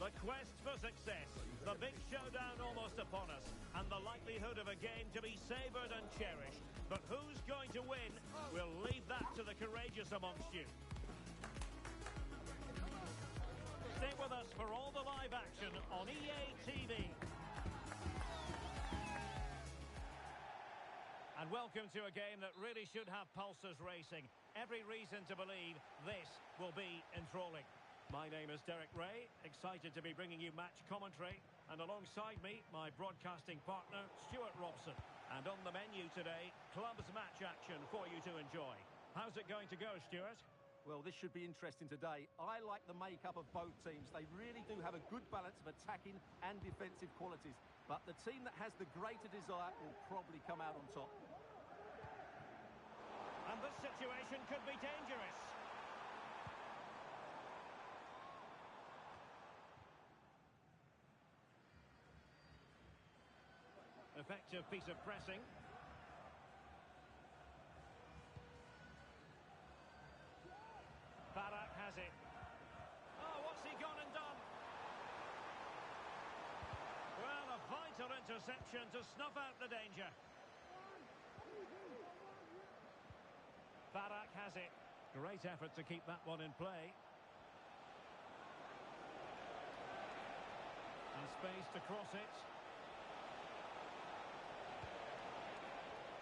The quest for success, the big showdown almost upon us, and the likelihood of a game to be savoured and cherished. But who's going to win? We'll leave that to the courageous amongst you. Stay with us for all the live action on EA TV. And welcome to a game that really should have pulses racing. Every reason to believe this will be enthralling. My name is Derek Ray, excited to be bringing you match commentary. And alongside me, my broadcasting partner, Stuart Robson. And on the menu today, clubs match action for you to enjoy. How's it going to go, Stuart? Well, this should be interesting today. I like the makeup of both teams. They really do have a good balance of attacking and defensive qualities. But the team that has the greater desire will probably come out on top. And this situation could be dangerous. Effective piece of pressing. Barak has it. Oh, what's he gone and done? Well, a vital interception to snuff out the danger. Barak has it. Great effort to keep that one in play. And space to cross it.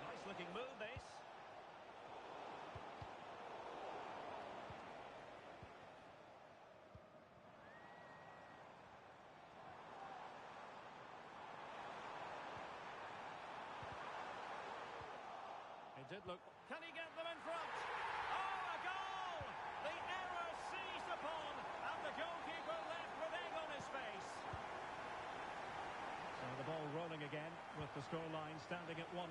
Nice looking move, this. It did look... Can he get them in front? Oh, a goal! The error seized upon, and the goalkeeper left with egg on his face. So the ball rolling again, with the scoreline standing at 1-0.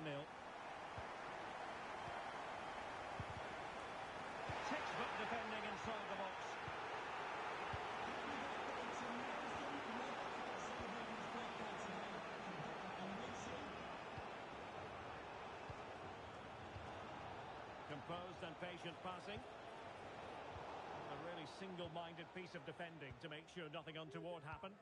Textbook defending inside the box. Composed and patient passing. A really single-minded piece of defending to make sure nothing untoward happened.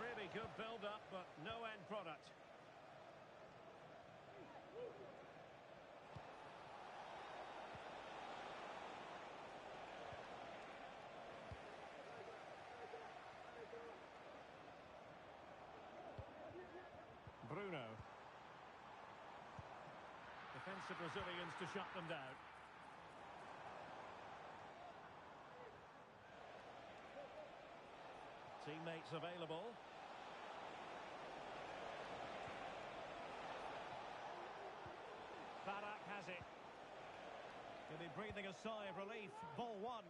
Really good build-up, but no end product. Bruno. Defensive Brazilians to shut them down. Teammates available. Barak has it. He'll be breathing a sigh of relief. Ball one.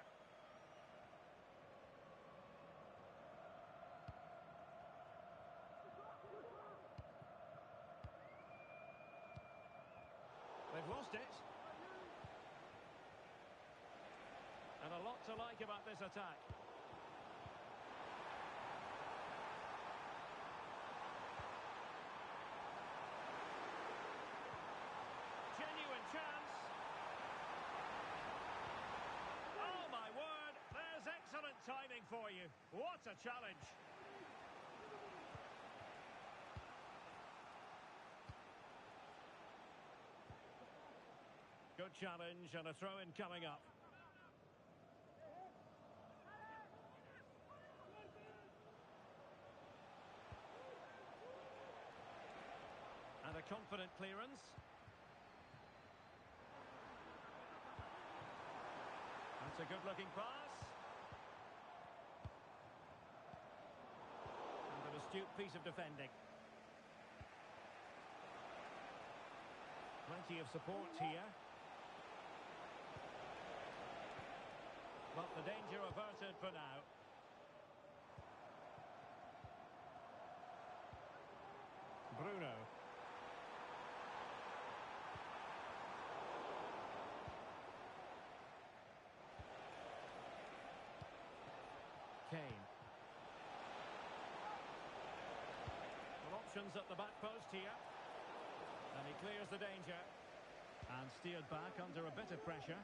They've lost it. And a lot to like about this attack. Genuine chance. Oh my word, there's excellent timing for you. What a challenge. Good challenge and a throw-in coming up. And a confident clearance. That's a good-looking pass. And an astute piece of defending. Plenty of support here. But the danger averted for now. Bruno. Kane. Well, options at the back post here. And he clears the danger. And steered back under a bit of pressure.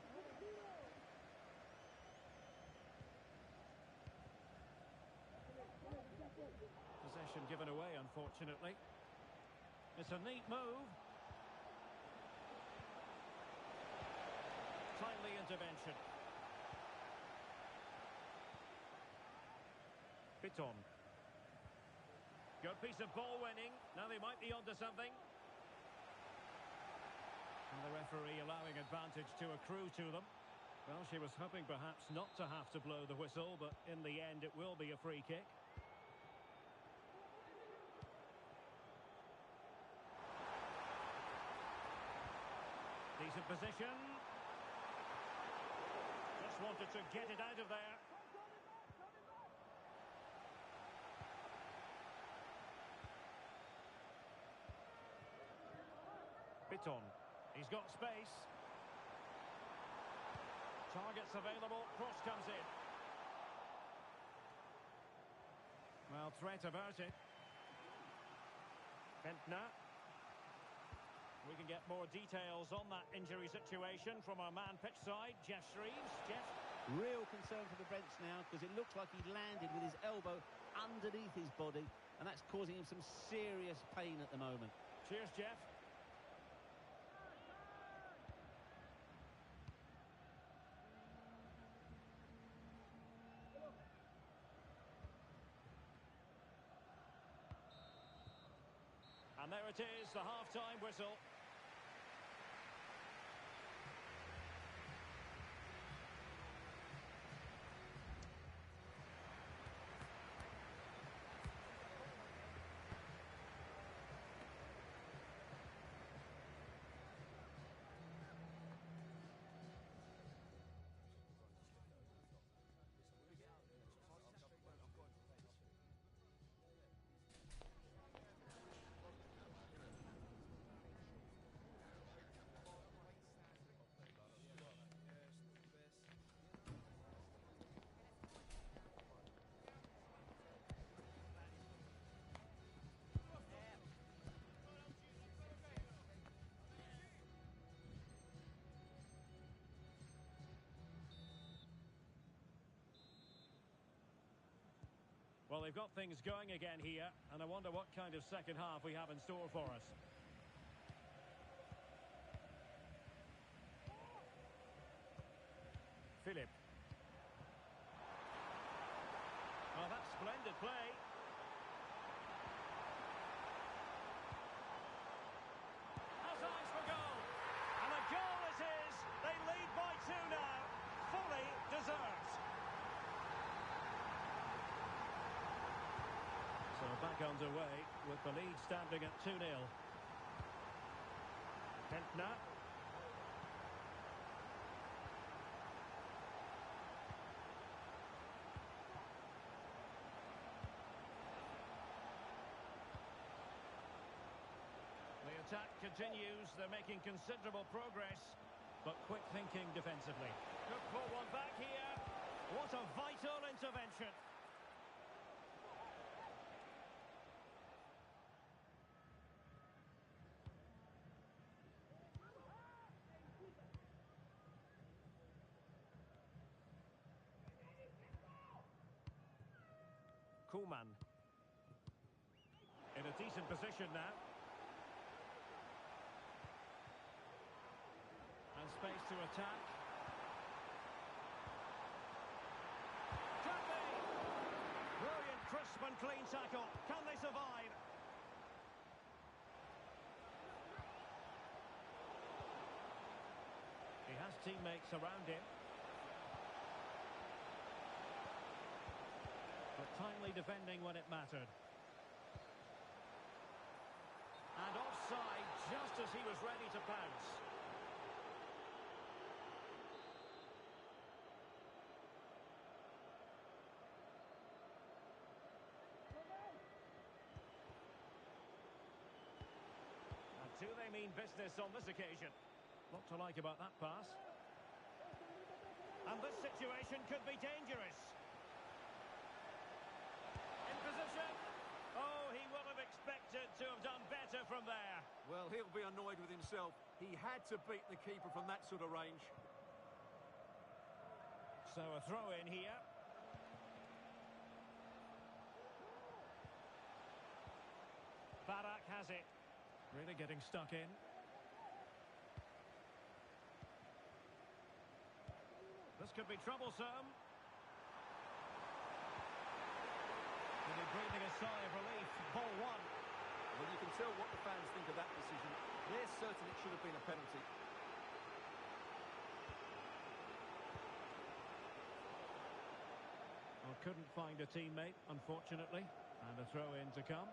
possession given away, unfortunately. It's a neat move. Timely intervention. Piton. Good piece of ball winning. Now they might be onto something. And the referee allowing advantage to accrue to them. Well, she was hoping perhaps not to have to blow the whistle, but in the end it will be a free kick. Decent position. Just wanted to get it out of there. Piton. He's got space. Targets available. Cross comes in. Well, threat averted. Bentner. We can get more details on that injury situation from our man pitch side, Jeff Shreves. Jeff? Real concern for the bench now because it looks like he landed with his elbow underneath his body and that's causing him some serious pain at the moment. Cheers, Jeff. And there it is, the half-time whistle. Well, they've got things going again here, and I wonder what kind of second half we have in store for us. Philip. Oh, that's splendid play. Has eyes for goal. And a goal it is. They lead by 2 now. Fully deserved. So back underway with the lead standing at 2-0. Bentner. The attack continues. They're making considerable progress, but quick thinking defensively. Could pull one back here. What a vital intervention. Koeman. In a decent position now. And space to attack. Can they? Brilliant, crisp and clean tackle. Can they survive? He has teammates around him. But timely defending when it mattered. And offside just as he was ready to pounce. And do they mean business on this occasion? Lot to like about that pass. And this situation could be dangerous. Position. Oh, he will have expected to have done better from there. Well, he'll be annoyed with himself. He had to beat the keeper from that sort of range. So a throw in here. has it. Really getting stuck in. This could be troublesome. Really breathing a sigh of relief. Ball one. Well, you can tell what the fans think of that decision. They're certain it should have been a penalty. Well, couldn't find a teammate, unfortunately. And a throw-in to come.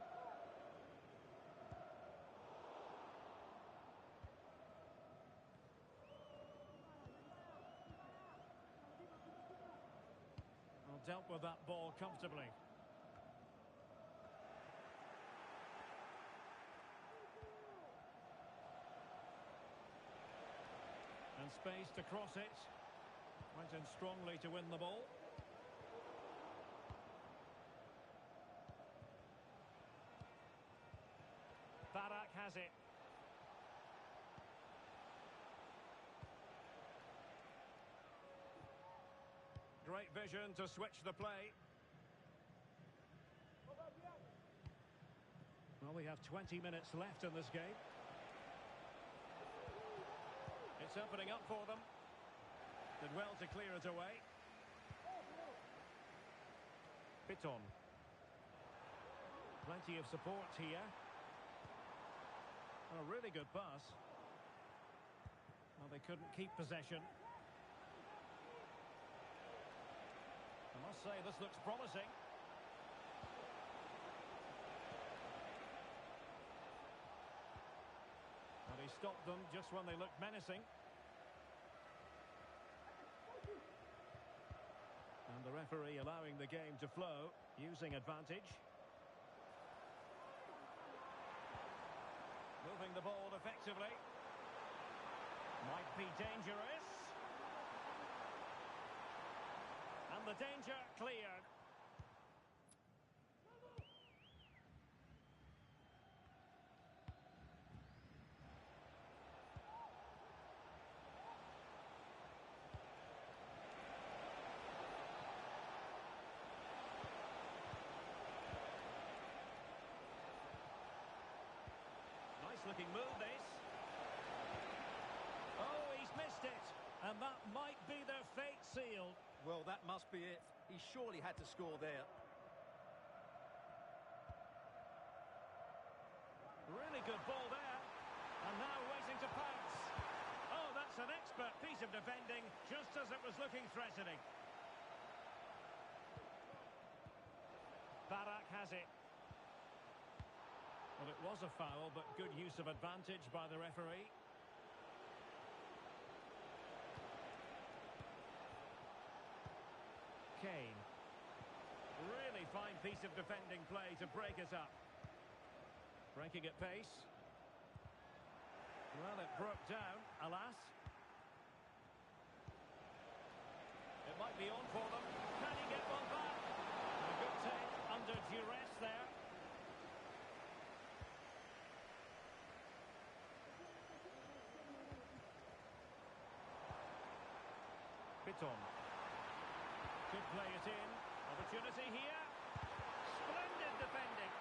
Well, dealt with that ball comfortably. And space to cross it. Went in strongly to win the ball. Barak has it. Great vision to switch the play. Well, we have 20 minutes left in this game. It's opening up for them. Did well to clear it away. Piton. Plenty of support here. A really good pass. Well, they couldn't keep possession. I must say, this looks promising. And he stopped them just when they looked menacing. And the referee allowing the game to flow, using advantage. Moving the ball effectively. Might be dangerous. And the danger cleared. Looking move this. Oh, he's missed it. And that might be their fate sealed. Well, that must be it. He surely had to score there. Really good ball there. And now waiting to pounce. Oh, that's an expert piece of defending, just as it was looking threatening. Barak has it. Well, it was a foul, but good use of advantage by the referee. Kane. Really fine piece of defending play to break it up. Breaking at pace. Well, it broke down, alas. It might be on for them. Can he get one back? A good take under duress there. Piton. Could play it in. Opportunity here. Splendid defending.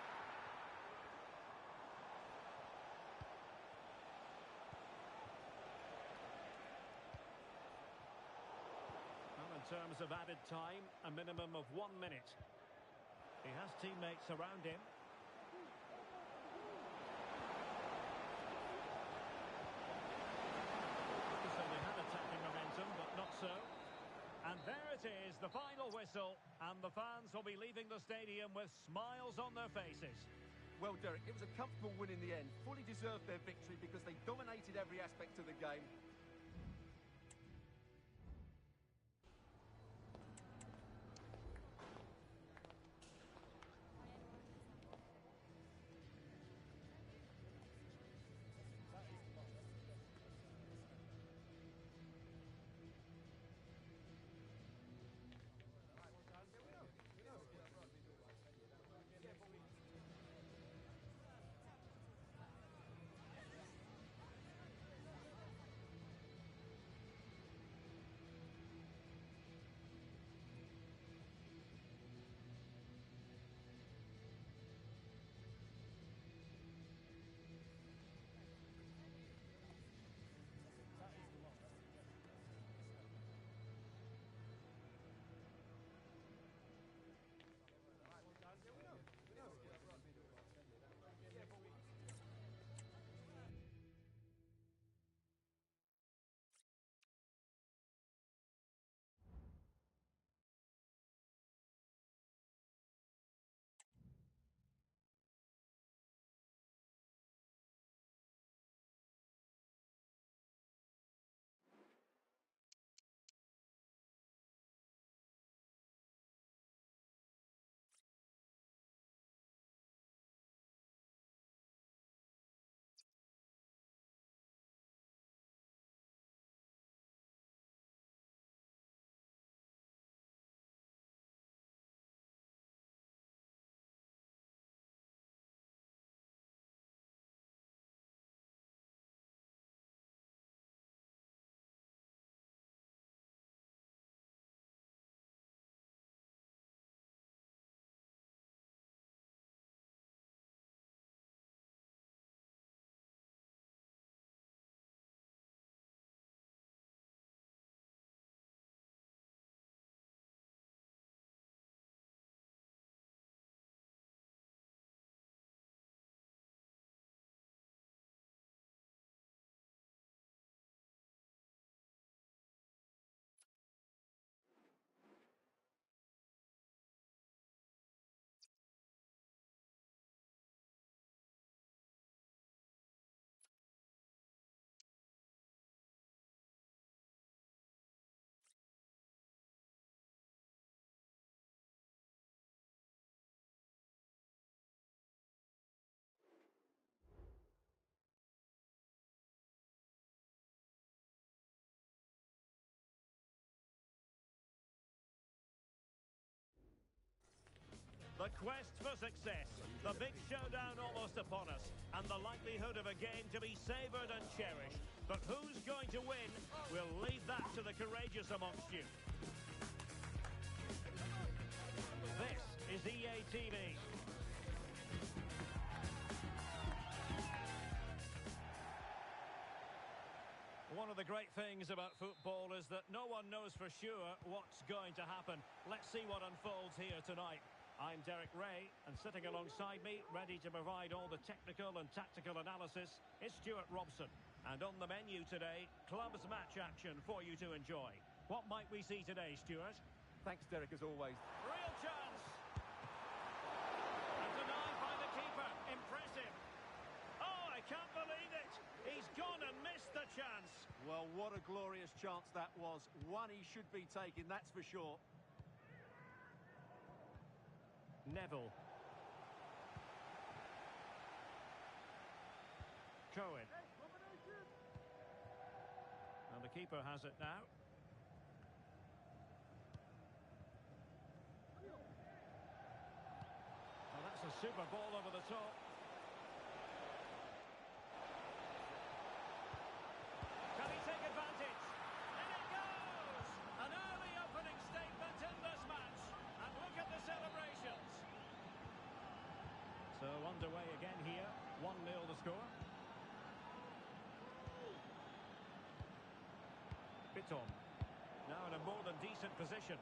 Well, in terms of added time, a minimum of 1 minute. He has teammates around him. So they had attacking momentum, but not so. And there it is, the final whistle, and the fans will be leaving the stadium with smiles on their faces. Well, Derek, it was a comfortable win in the end. Fully deserved their victory because they dominated every aspect of the game. The quest for success, the big showdown almost upon us, and the likelihood of a game to be savoured and cherished. But who's going to win? We'll leave that to the courageous amongst you. This is EA TV. One of the great things about football is that no one knows for sure what's going to happen. Let's see what unfolds here tonight. I'm Derek Ray, and sitting alongside me, ready to provide all the technical and tactical analysis, is Stuart Robson. And on the menu today, clubs match action for you to enjoy. What might we see today, Stuart? Thanks, Derek, as always. Real chance! And denied by the keeper. Impressive. Oh, I can't believe it! He's gone and missed the chance. Well, what a glorious chance that was. One he should be taking, that's for sure. Neville. Cohen. And the keeper has it now. Well, that's a super ball over the top. Can he take advantage? And it goes! An early opening statement in this match. And look at the celebrations. So underway again here. 1-0 the score. Biton. Now in a more than decent position.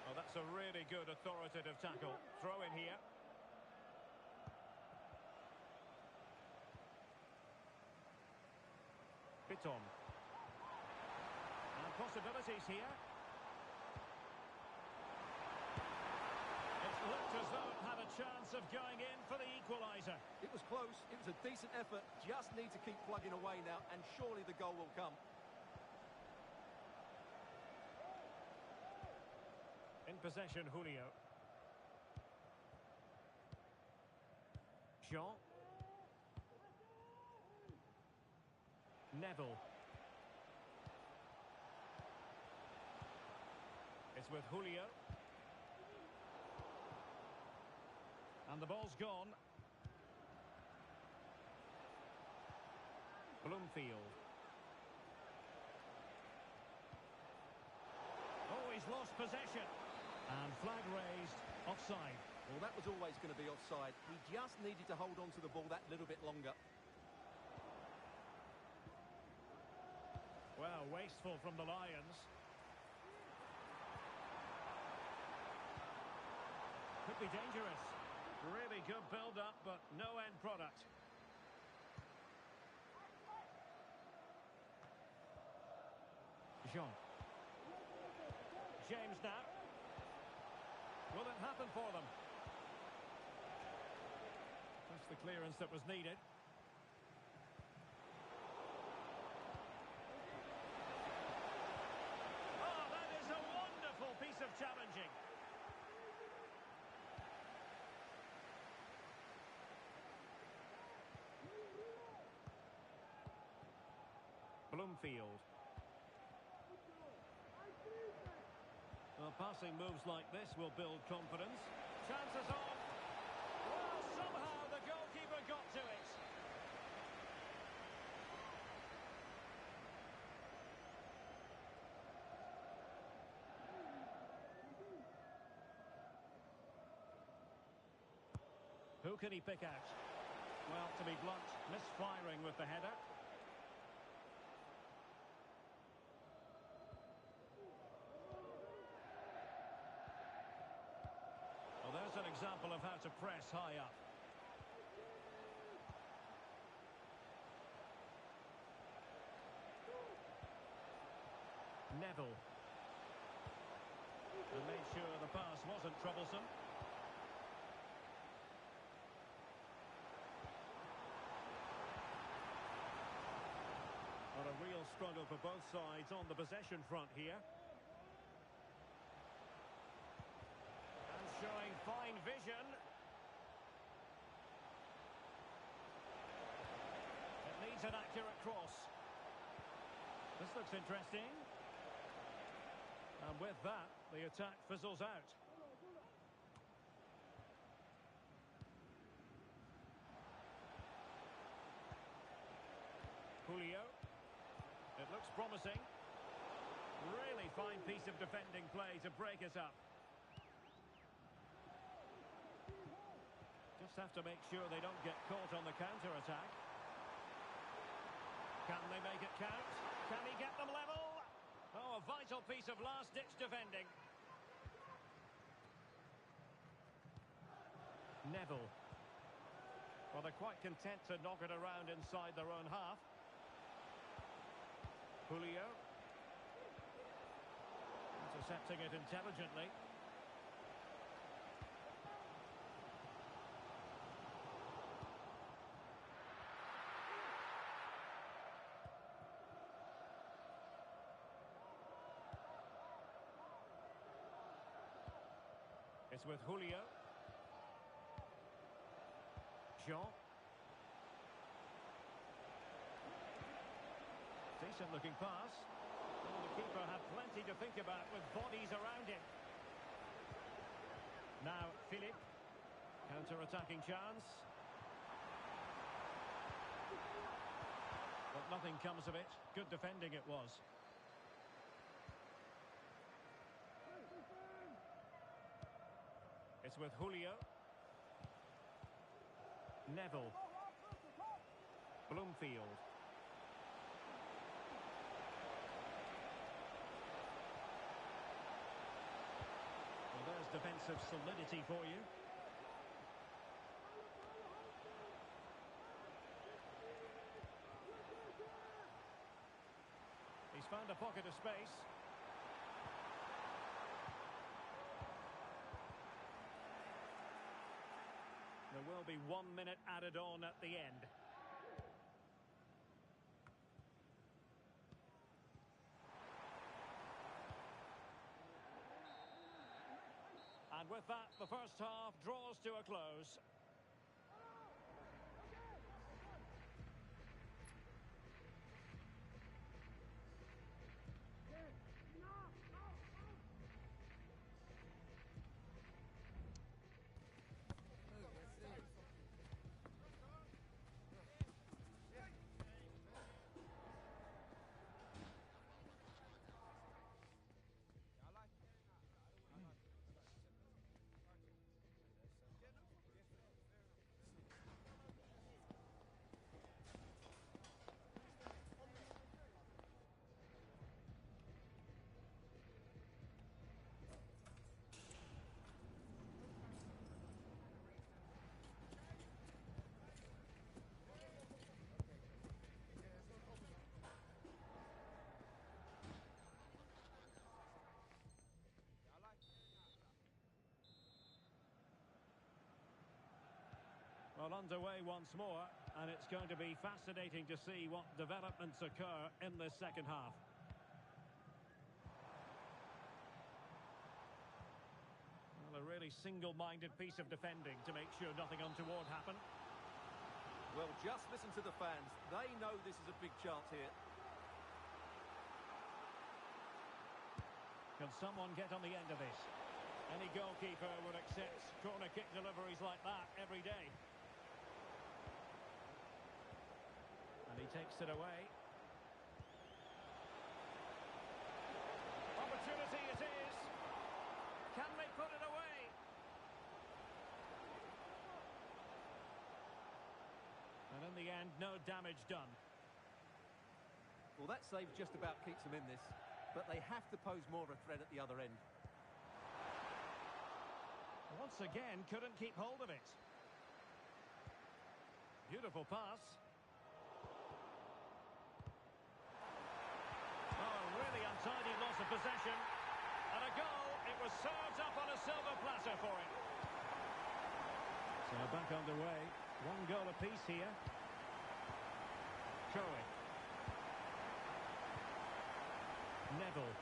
Oh, that's a really good authoritative tackle. Throw in here. Biton. And possibilities here. It looked as though it had a chance of going in for the equaliser. It was close, it was a decent effort, just need to keep plugging away now, and surely the goal will come. In possession, Julio. Jean. Neville. It's with Julio. And the ball's gone. Bloomfield. Oh, he's lost possession. And flag raised, offside. Well, that was always going to be offside. He just needed to hold on to the ball that little bit longer. Well, wasteful from the Lions. Could be dangerous. Really good build-up, but no end product. Jean. James now. Will it happen for them? That's the clearance that was needed. Oh, that is a wonderful piece of challenging. Bloomfield. Well, passing moves like this will build confidence. Chances on. Well, somehow the goalkeeper got to it. Who can he pick out? Well, to be blunt, misfiring with the header. There's an example of how to press high up. Neville. And made sure the pass wasn't troublesome. Well, a real struggle for both sides on the possession front here. Showing fine vision. It needs an accurate cross. This looks interesting. And with that, the attack fizzles out. Julio. It looks promising. Really fine piece of defending play to break it up. Just have to make sure they don't get caught on the counter-attack. Can they make it count? Can he get them level? Oh, a vital piece of last-ditch defending. Neville. Well, they're quite content to knock it around inside their own half. Julio. Intercepting it intelligently. It's with Julio. Jean. Decent looking pass. Well, the keeper had plenty to think about with bodies around him. Now Philippe. Counter-attacking chance. But nothing comes of it. Good defending it was. It's with Julio. Neville. Bloomfield. Well, there's defensive solidity for you. He's found a pocket of space. There will be 1 minute added on at the end. And with that, the first half draws to a close. Well, underway once more, and it's going to be fascinating to see what developments occur in this second half. Well, a really single-minded piece of defending to make sure nothing untoward happened. Well, just listen to the fans. They know this is a big chance here. Can someone get on the end of this? Any goalkeeper would accept corner kick deliveries like that every day. And he takes it away. Opportunity it is. Can they put it away? And in the end, no damage done. Well, that save just about keeps them in this, but they have to pose more of a threat at the other end. Once again, couldn't keep hold of it. Beautiful pass. Really untidy loss of possession. And a goal, it was served up on a silver platter for him. So back underway. 1 goal apiece here. Curry. Neville.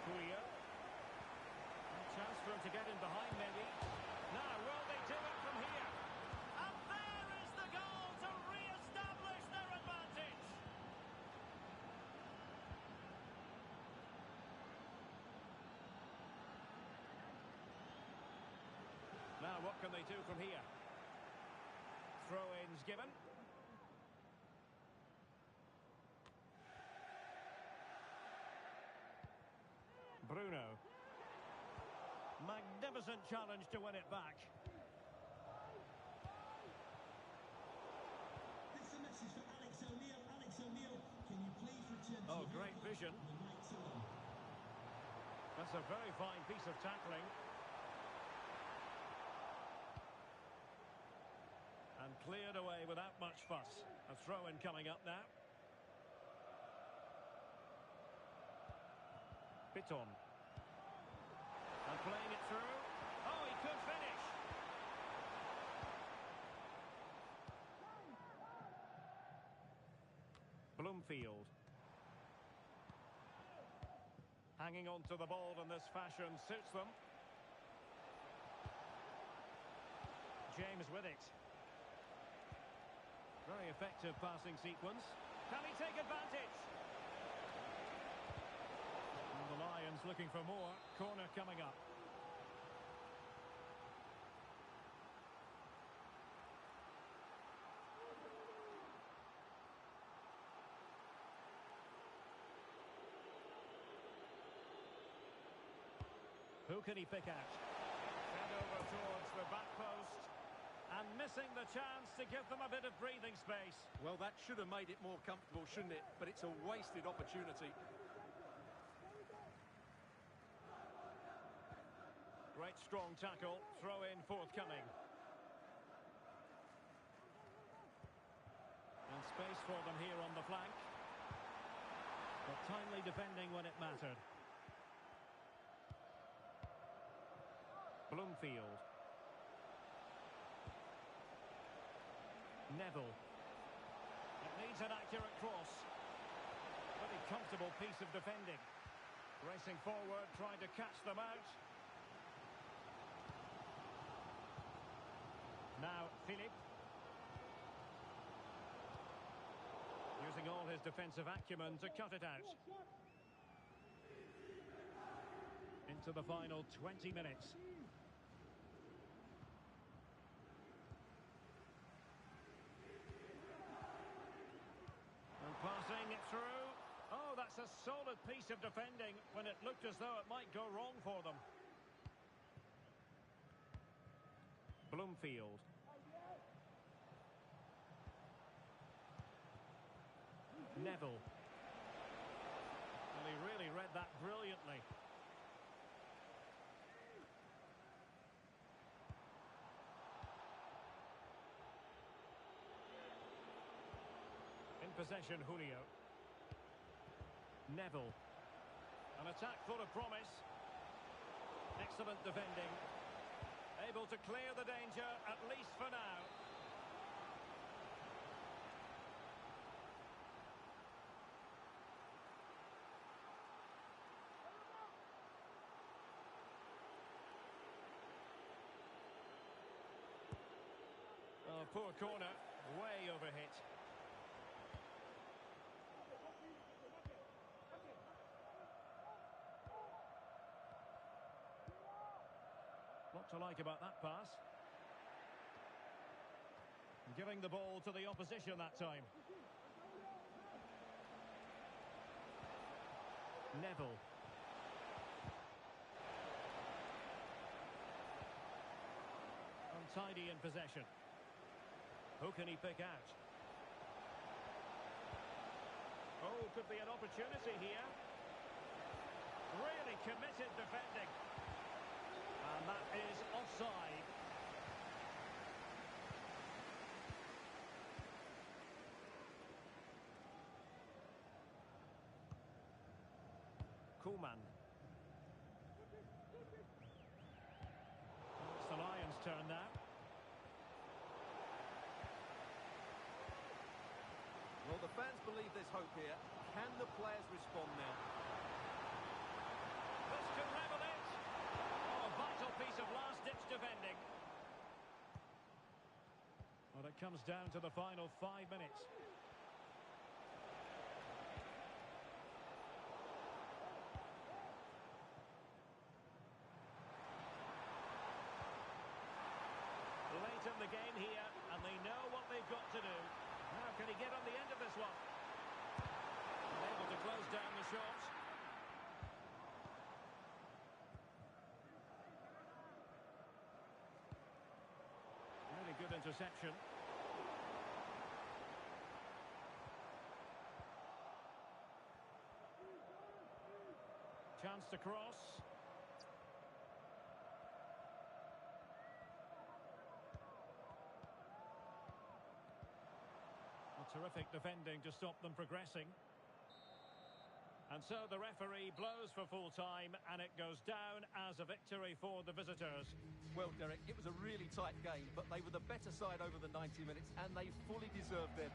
Julio. A chance for him to get in behind maybe. Now, will they do it from here? And there is the goal to re-establish their advantage. can they do from here? Throw-ins given. Bruno. Magnificent challenge to win it back. This is a message for Alex O'Neill. Alex O'Neill, can you please return to Oh, your great vision. the right to him? That's a very fine piece of tackling. And cleared away without much fuss. A throw-in coming up now. Piton. And playing it through. Oh, he could finish. Bloomfield. Hanging on to the ball in this fashion suits them. James with it. Very effective passing sequence. Can he take advantage? And the Lions looking for more. Corner coming up. Who can he pick out? Head over towards the back post. And missing the chance to give them a bit of breathing space. Well, that should have made it more comfortable, shouldn't it? But it's a wasted opportunity. Great strong tackle. Throw in forthcoming. And space for them here on the flank. But timely defending when it mattered. Bloomfield. Neville. It needs an accurate cross. Pretty comfortable piece of defending. Racing forward, trying to catch them out. Now, Philip. Using all his defensive acumen to cut it out. Into the final 20 minutes. And passing it through. Oh, that's a solid piece of defending when it looked as though it might go wrong for them. Bloomfield. Neville. Well, he really read that brilliantly. In possession, Julio. Neville. An attack full of promise. Excellent defending. Able to clear the danger, at least for now. Oh, poor corner. Way overhit. What to like about that pass? Giving the ball to the opposition that time. Neville. Untidy in possession. Who can he pick out? Oh, could be an opportunity here. Really committed defending. And that is offside. Koeman. It's the Lions' turn now. Well, the fans believe there's hope here. Can the players respond now? This could level it. Oh, a vital piece of last-ditch defending. Well, it comes down to the final 5 minutes. Can he get on the end of this one? Able to close down the shot. Really good interception. Chance to cross. Terrific defending to stop them progressing. And so the referee blows for full time, and it goes down as a victory for the visitors. Well, Derek, it was a really tight game, but they were the better side over the 90 minutes, and they fully deserved their...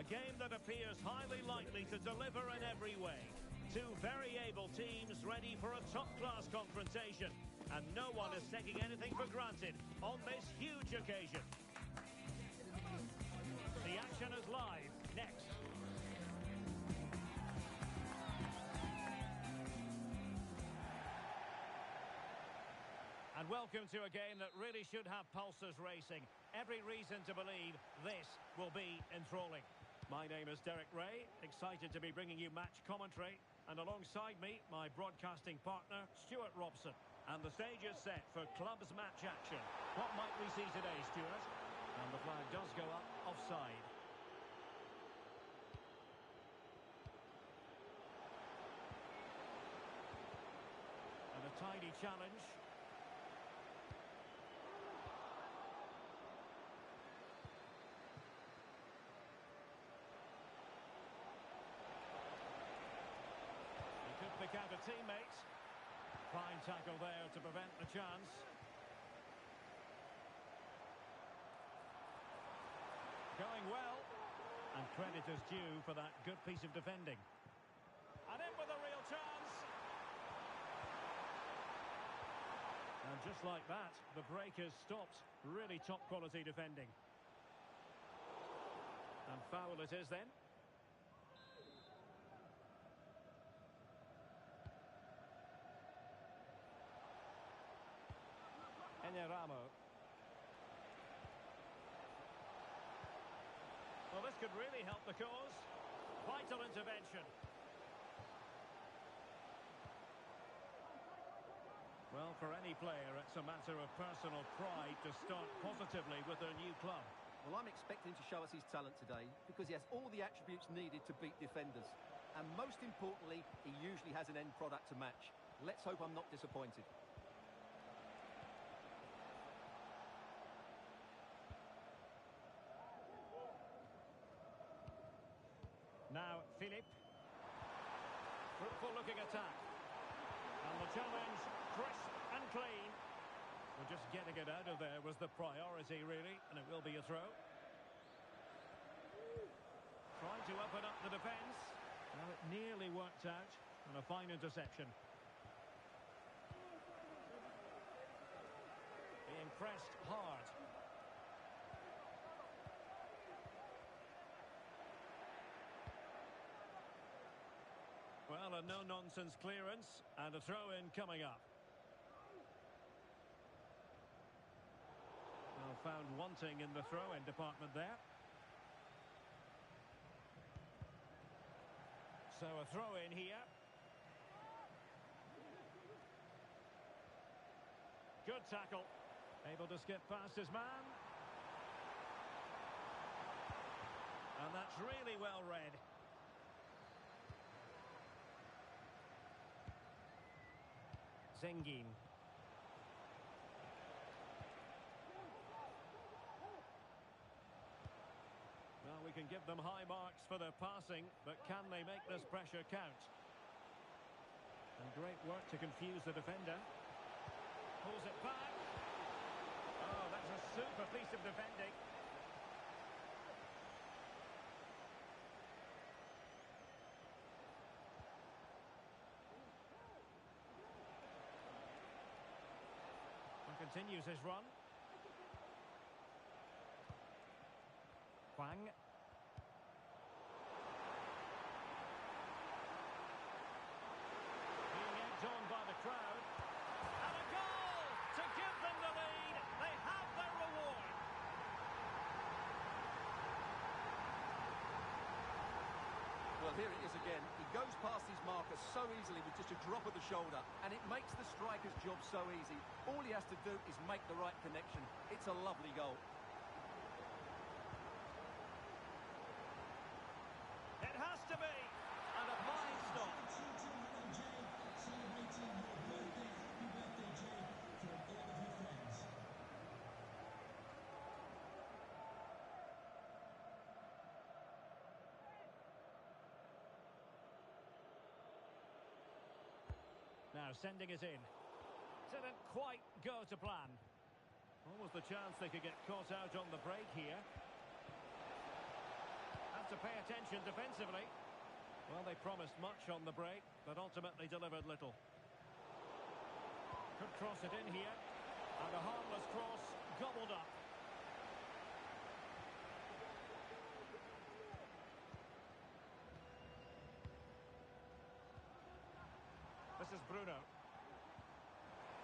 game that appears highly likely to deliver in every way. Two very able teams ready for a top-class confrontation. And no one is taking anything for granted on this huge occasion. The action is live. Next. And welcome to a game that really should have pulses racing. Every reason to believe this will be enthralling. My name is Derek Ray, excited to be bringing you match commentary. And alongside me, my broadcasting partner, Stuart Robson. And the stage is set for clubs match action. What might we see today, Stuart? And the flag does go up offside. And a tidy challenge. He could pick out a teammate. Fine tackle there to prevent the chance. Going well. And credit is due for that good piece of defending. And in with a real chance. And just like that, the break is stopped. Really top quality defending. And foul it is then. Ramo. Well, this could really help the cause. Vital intervention. Well, for any player, it's a matter of personal pride to start positively with their new club. Well, I'm expecting him to show us his talent today because he has all the attributes needed to beat defenders. And most importantly, he usually has an end product to match. Let's hope I'm not disappointed. Now, Philip. Fruitful looking attack. And the challenge, crisp and clean. Well, just getting it out of there was the priority, really, and it will be a throw. Trying to open up the defence. Well, it nearly worked out, and a fine interception. Being pressed hard. Well, a no-nonsense clearance, and a throw-in coming up. Well, found wanting in the throw-in department there. So a throw-in here. Good tackle. Able to skip past his man. And that's really well read. Zengin. Well, we can give them high marks for their passing, but can they make this pressure count? And great work to confuse the defender. Pulls it back. Oh, that's a super piece of defending. Continues his run. Hwang. Being egged on by the crowd. And a goal to give them the lead. They have their reward. Well, here it is again. He goes past his marker so easily with just a drop of the shoulder, and it makes the striker's job so easy. All he has to do is make the right connection. It's a lovely goal. It has to be. And a fine stop. Celebrating your birthday. Happy birthday, Jay, from all of your friends. Now sending it in. Didn't quite go to plan. What was the chance they could get caught out on the break here? And to pay attention defensively. Well, they promised much on the break, but ultimately delivered little. Could cross it in here. And a harmless cross gobbled up. This is Bruno.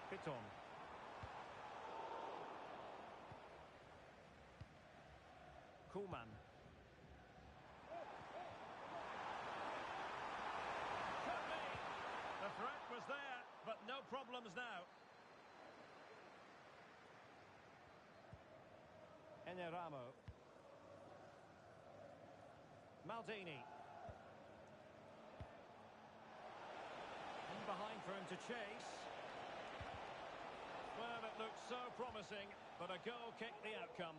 Piton. Koeman. Could be. The threat was there, but no problems now. Enneramo. Maldini. In behind for him to chase. Well, it looked so promising, but a goal kicked the outcome.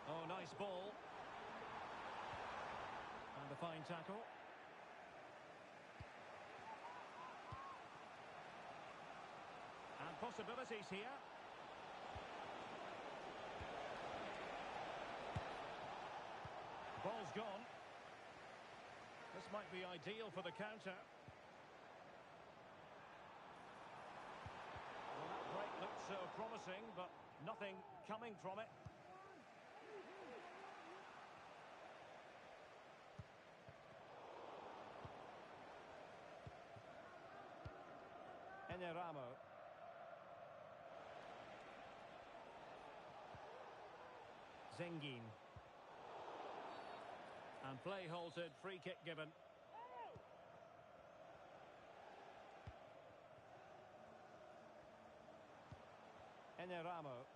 Oh, nice ball. And a fine tackle. And possibilities here. Ball's gone. This might be ideal for the counter. Well, that break looked so promising, but nothing coming from it. Enneramo. Zengin. And play halted, free kick given. Enneramo.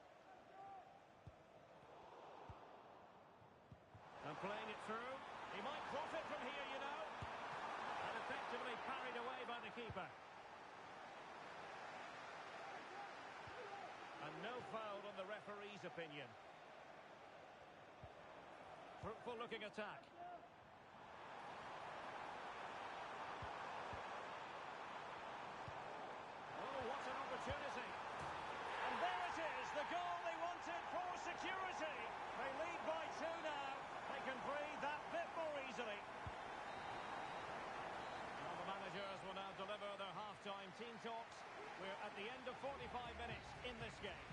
And playing it through. He might profit from here, you know. And effectively parried away by the keeper. And no foul on the referee's opinion. Fruitful looking attack. Oh, what an opportunity. And there it is, the goal they wanted for security. They lead by 2 now. They can breathe that bit more easily. Well, the managers will now deliver their half-time team talks. We're at the end of 45 minutes in this game.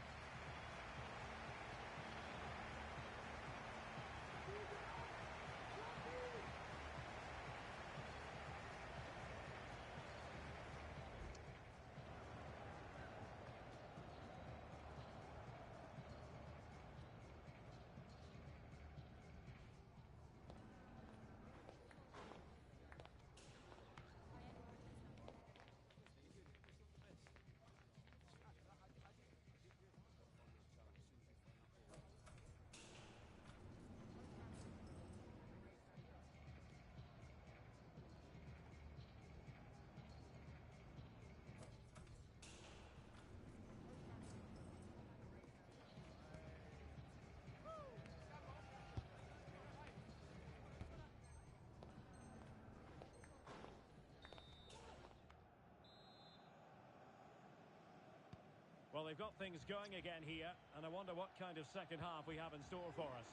Well, they've got things going again here, and I wonder what kind of second half we have in store for us.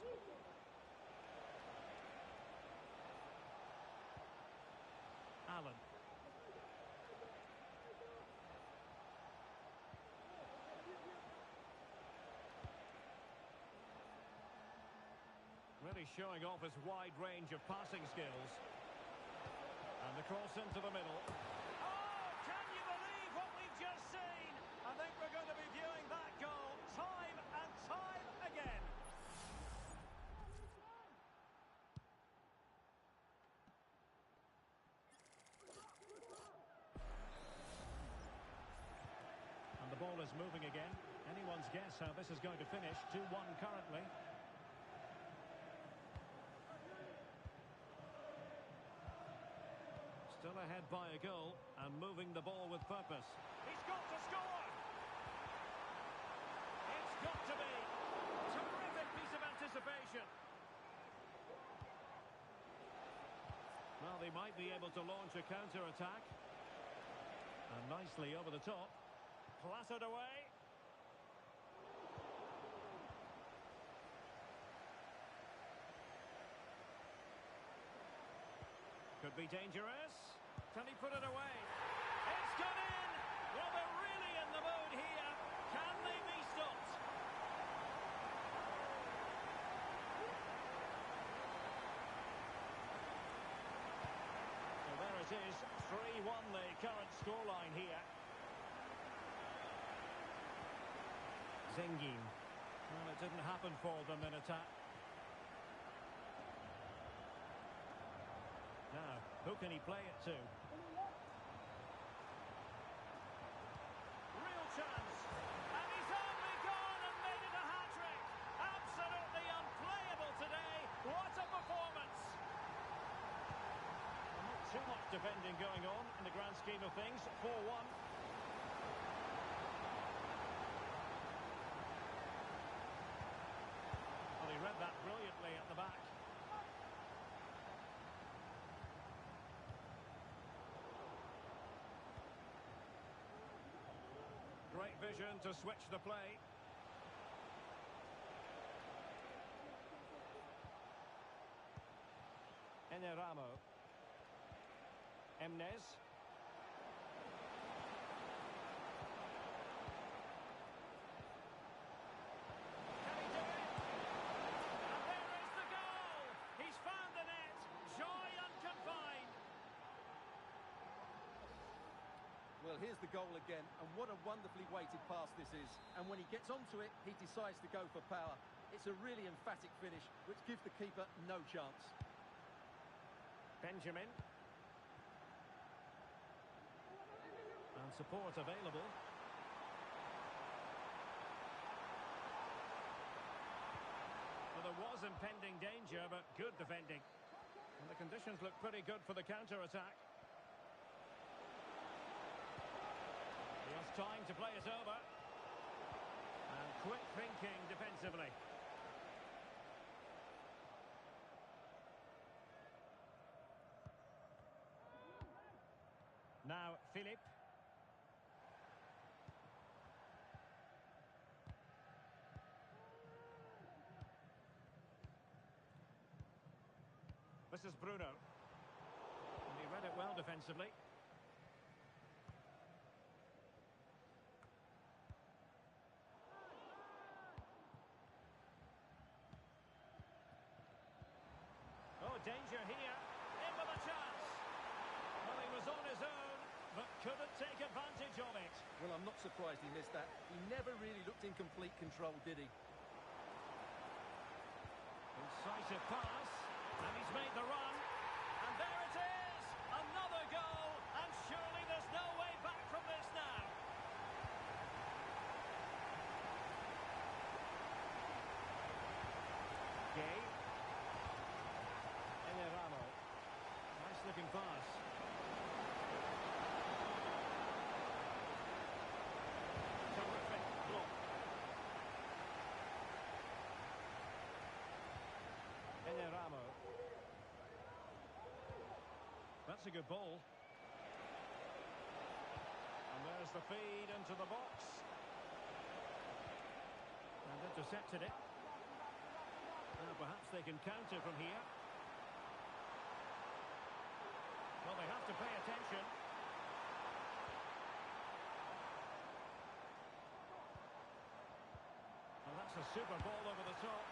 Allen. Really showing off his wide range of passing skills. And the cross into the middle. Oh, can you believe what we've just seen? I think we're going to be viewing that goal time and time again. And the ball is moving again. Anyone's guess how this is going to finish. 2-1 currently. Still ahead by a goal and moving the ball with purpose. He's got to score! It's got to be! Terrific piece of anticipation. Well, they might be able to launch a counter-attack. And nicely over the top. clattered away. Could be dangerous. Can he put it away? It's gone in! Well, they're really in the mood here. Can they be stopped? Well, there it is. 3-1 the current scoreline here. Zengin. Well, it didn't happen for them in attack. Now, who can he play it to? Real chance. And he's only gone and made it a hat-trick. Absolutely unplayable today. What a performance. Well, not too much defending going on in the grand scheme of things. 4-1. Well, he read that brilliantly at the back. Great vision to switch the play. Eneramo. Emnes. Can he do it? And there is the goal! He's found the net. Joy unconfined. Well, here's the goal again, and what a wonderfully weighted pass this is. And when he gets onto it, he decides to go for power. It's a really emphatic finish, which gives the keeper no chance. Benjamin. And support available. Well, there was impending danger, but good defending. And the conditions look pretty good for the counter-attack. He has time to play it over. And quick thinking defensively. Now, Philip. This is Bruno. And he read it well defensively. Oh, danger here. In with a chance. Well, he was on his own, but couldn't take advantage of it. Well, I'm not surprised he missed that. He never really looked in complete control, did he? Incisive pass, and he's made the run. And there it is! Another goal, and surely there's no way back from this now. Gay. Eneramo. Nice looking pass. Terrific block. Eneramo. That's a good ball. And there's the feed into the box. And intercepted it. Now perhaps they can counter from here. Well, they have to pay attention. Well, that's a super ball over the top.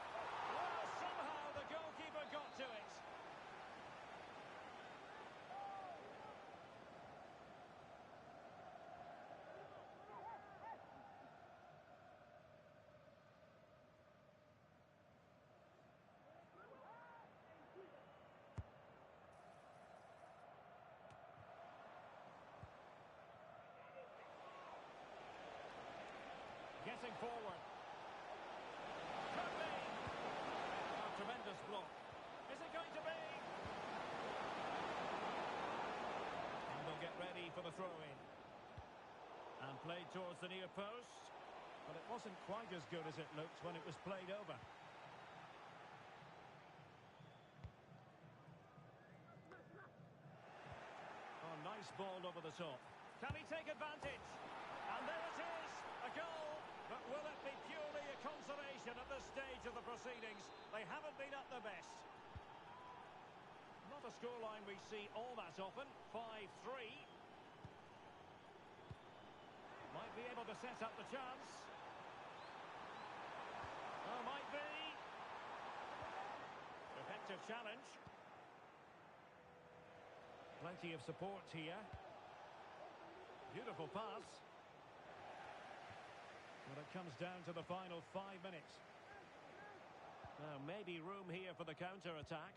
Well, somehow the goalkeeper got to it. Getting forward. Could be. Oh, tremendous block. Is it going to be? And they'll get ready for the throw-in. And played towards the near post. But it wasn't quite as good as it looked when it was played over. Oh, nice ball over the top. Can he take advantage? And there it is. goal, but will it be purely a consolation at this stage of the proceedings? They haven't been at their best. Not a scoreline we see all that often. 5-3. Might be able to set up the chance. Oh, might be. Effective challenge. Plenty of support here. Beautiful pass. Well, it comes down to the final 5 minutes. Now, maybe room here for the counter-attack.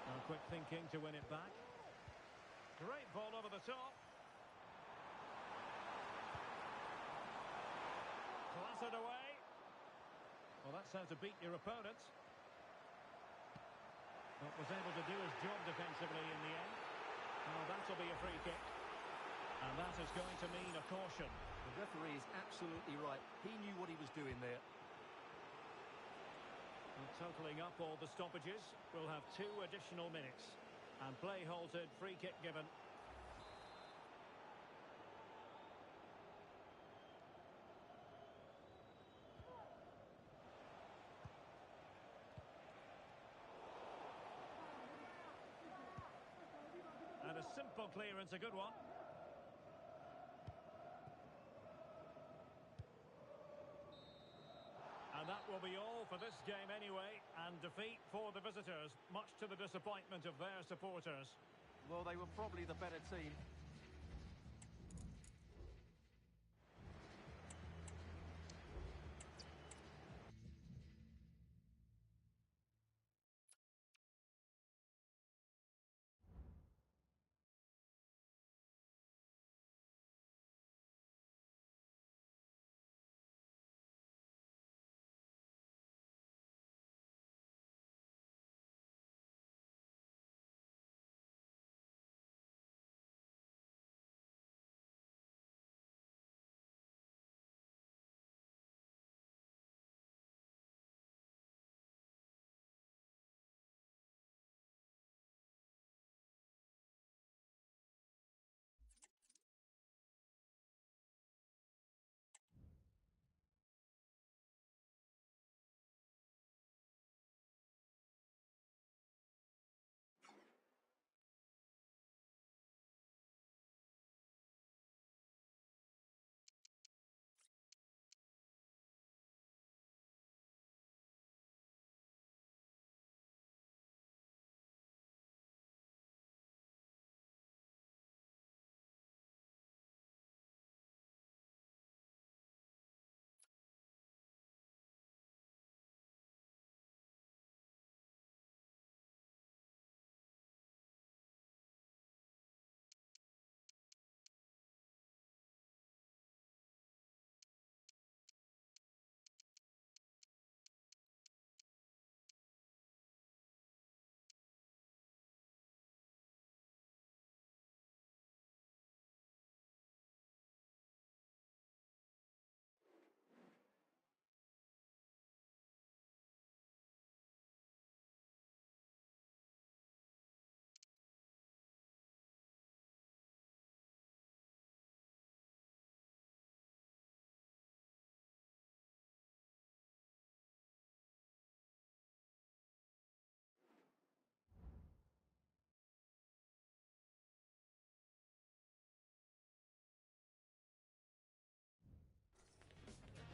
Now, quick thinking to win it back. Great ball over the top. Clattered away. Well, that's how to beat your opponent. But was able to do his job defensively in the end. Well, that'll be a free kick. And that is going to mean a caution. The referee is absolutely right. He knew what he was doing there. And totalling up all the stoppages, we'll have 2 additional minutes. And play halted, free kick given. And a simple clearance, a good one. And that will be all for this game anyway. And defeat for the visitors, much to the disappointment of their supporters. Well, they were probably the better team.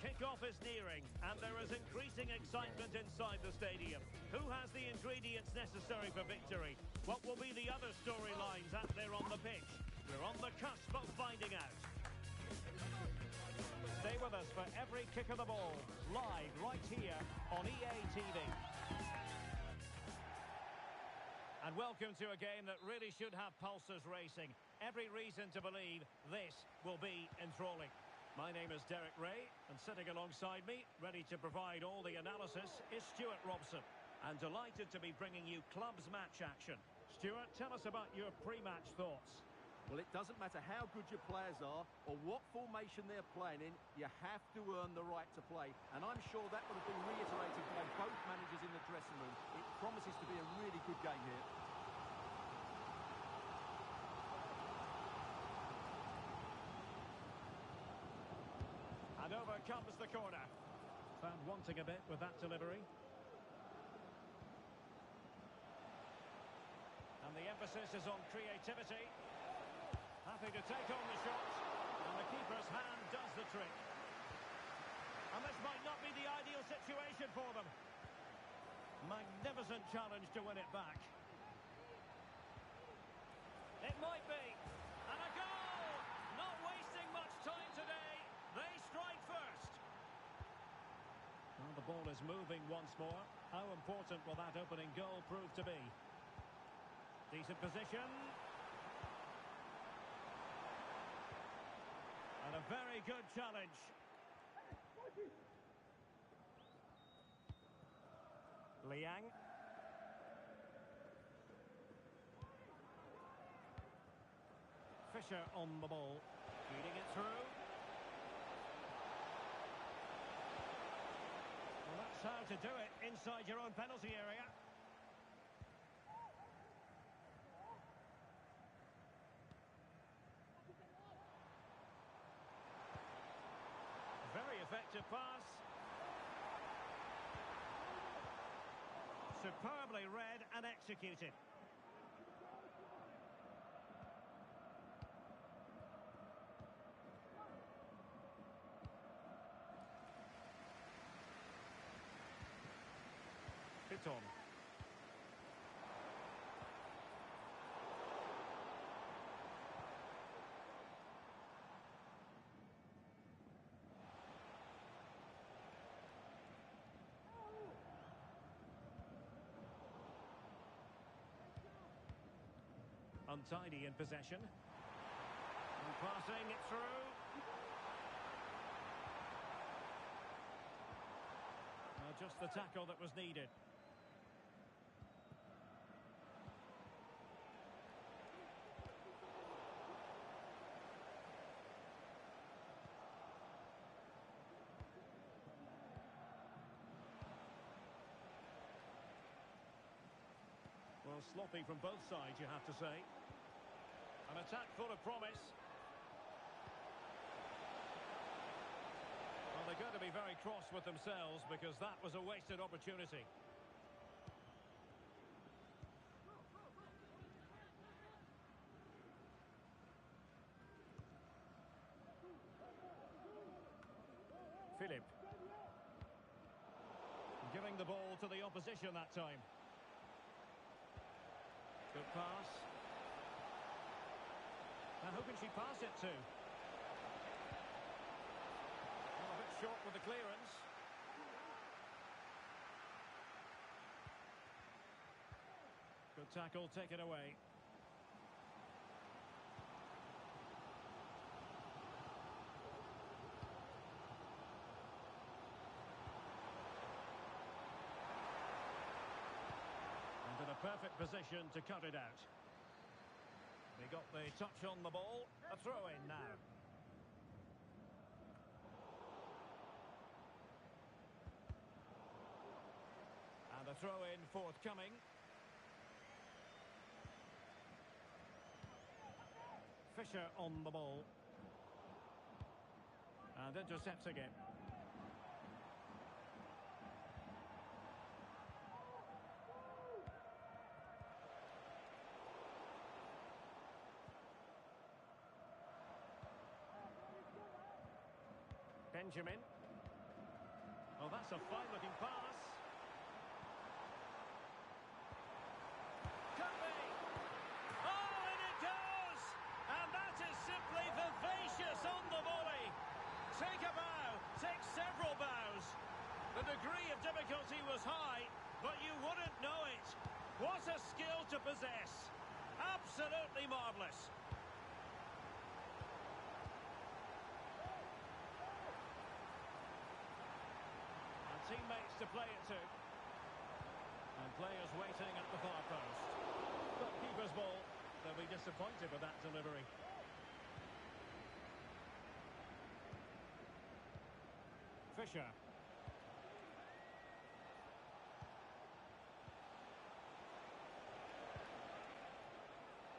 Kick-off is nearing, and there is increasing excitement inside the stadium. Who has the ingredients necessary for victory? What will be the other storylines out there on the pitch? We're on the cusp of finding out. Stay with us for every kick of the ball, live right here on EA TV. And welcome to a game that really should have pulses racing. Every reason to believe this will be enthralling. My name is Derek Ray, and sitting alongside me, ready to provide all the analysis, is Stuart Robson. And delighted to be bringing you clubs match action. Stuart, tell us about your pre-match thoughts. Well, it doesn't matter how good your players are or what formation they're playing in, you have to earn the right to play. And I'm sure that would have been reiterated by both managers in the dressing room. It promises to be a really good game here. comes the corner. Found wanting a bit with that delivery. And the emphasis is on creativity. Happy to take on the shot. And the keeper's hand does the trick. And this might not be the ideal situation for them. Magnificent challenge to win it back. It might be. And a goal! Not wasting much time today. They strike first. Well, the ball is moving once more. How important will that opening goal prove to be? Decent position. And a very good challenge. Liang. Fisher on the ball. Feeding it through. Well, that's how to do it inside your own penalty area. Very effective pass. Superbly read and executed. Piton. Untidy in possession. And passing it through. Just the tackle that was needed. Well, sloppy from both sides, you have to say. An attack full of promise. Well, they're going to be very cross with themselves because that was a wasted opportunity. Philip. Giving the ball to the opposition that time. Good pass. Now who can she pass it to? Oh, a bit short with the clearance. Good tackle, taken away. And in a perfect position to cut it out. They got the touch on the ball. A throw-in now. And a throw-in forthcoming. Fisher on the ball. And intercepts again. Benjamin. Oh, that's a fine-looking pass. Could be. Oh, and it goes! And that is simply vivacious on the volley. Take a bow, take several bows. The degree of difficulty was high, but you wouldn't know it. What a skill to possess. Absolutely marvellous. Teammates to play it to. And players waiting at the far post. But keeper's ball. They'll be disappointed with that delivery. Fisher.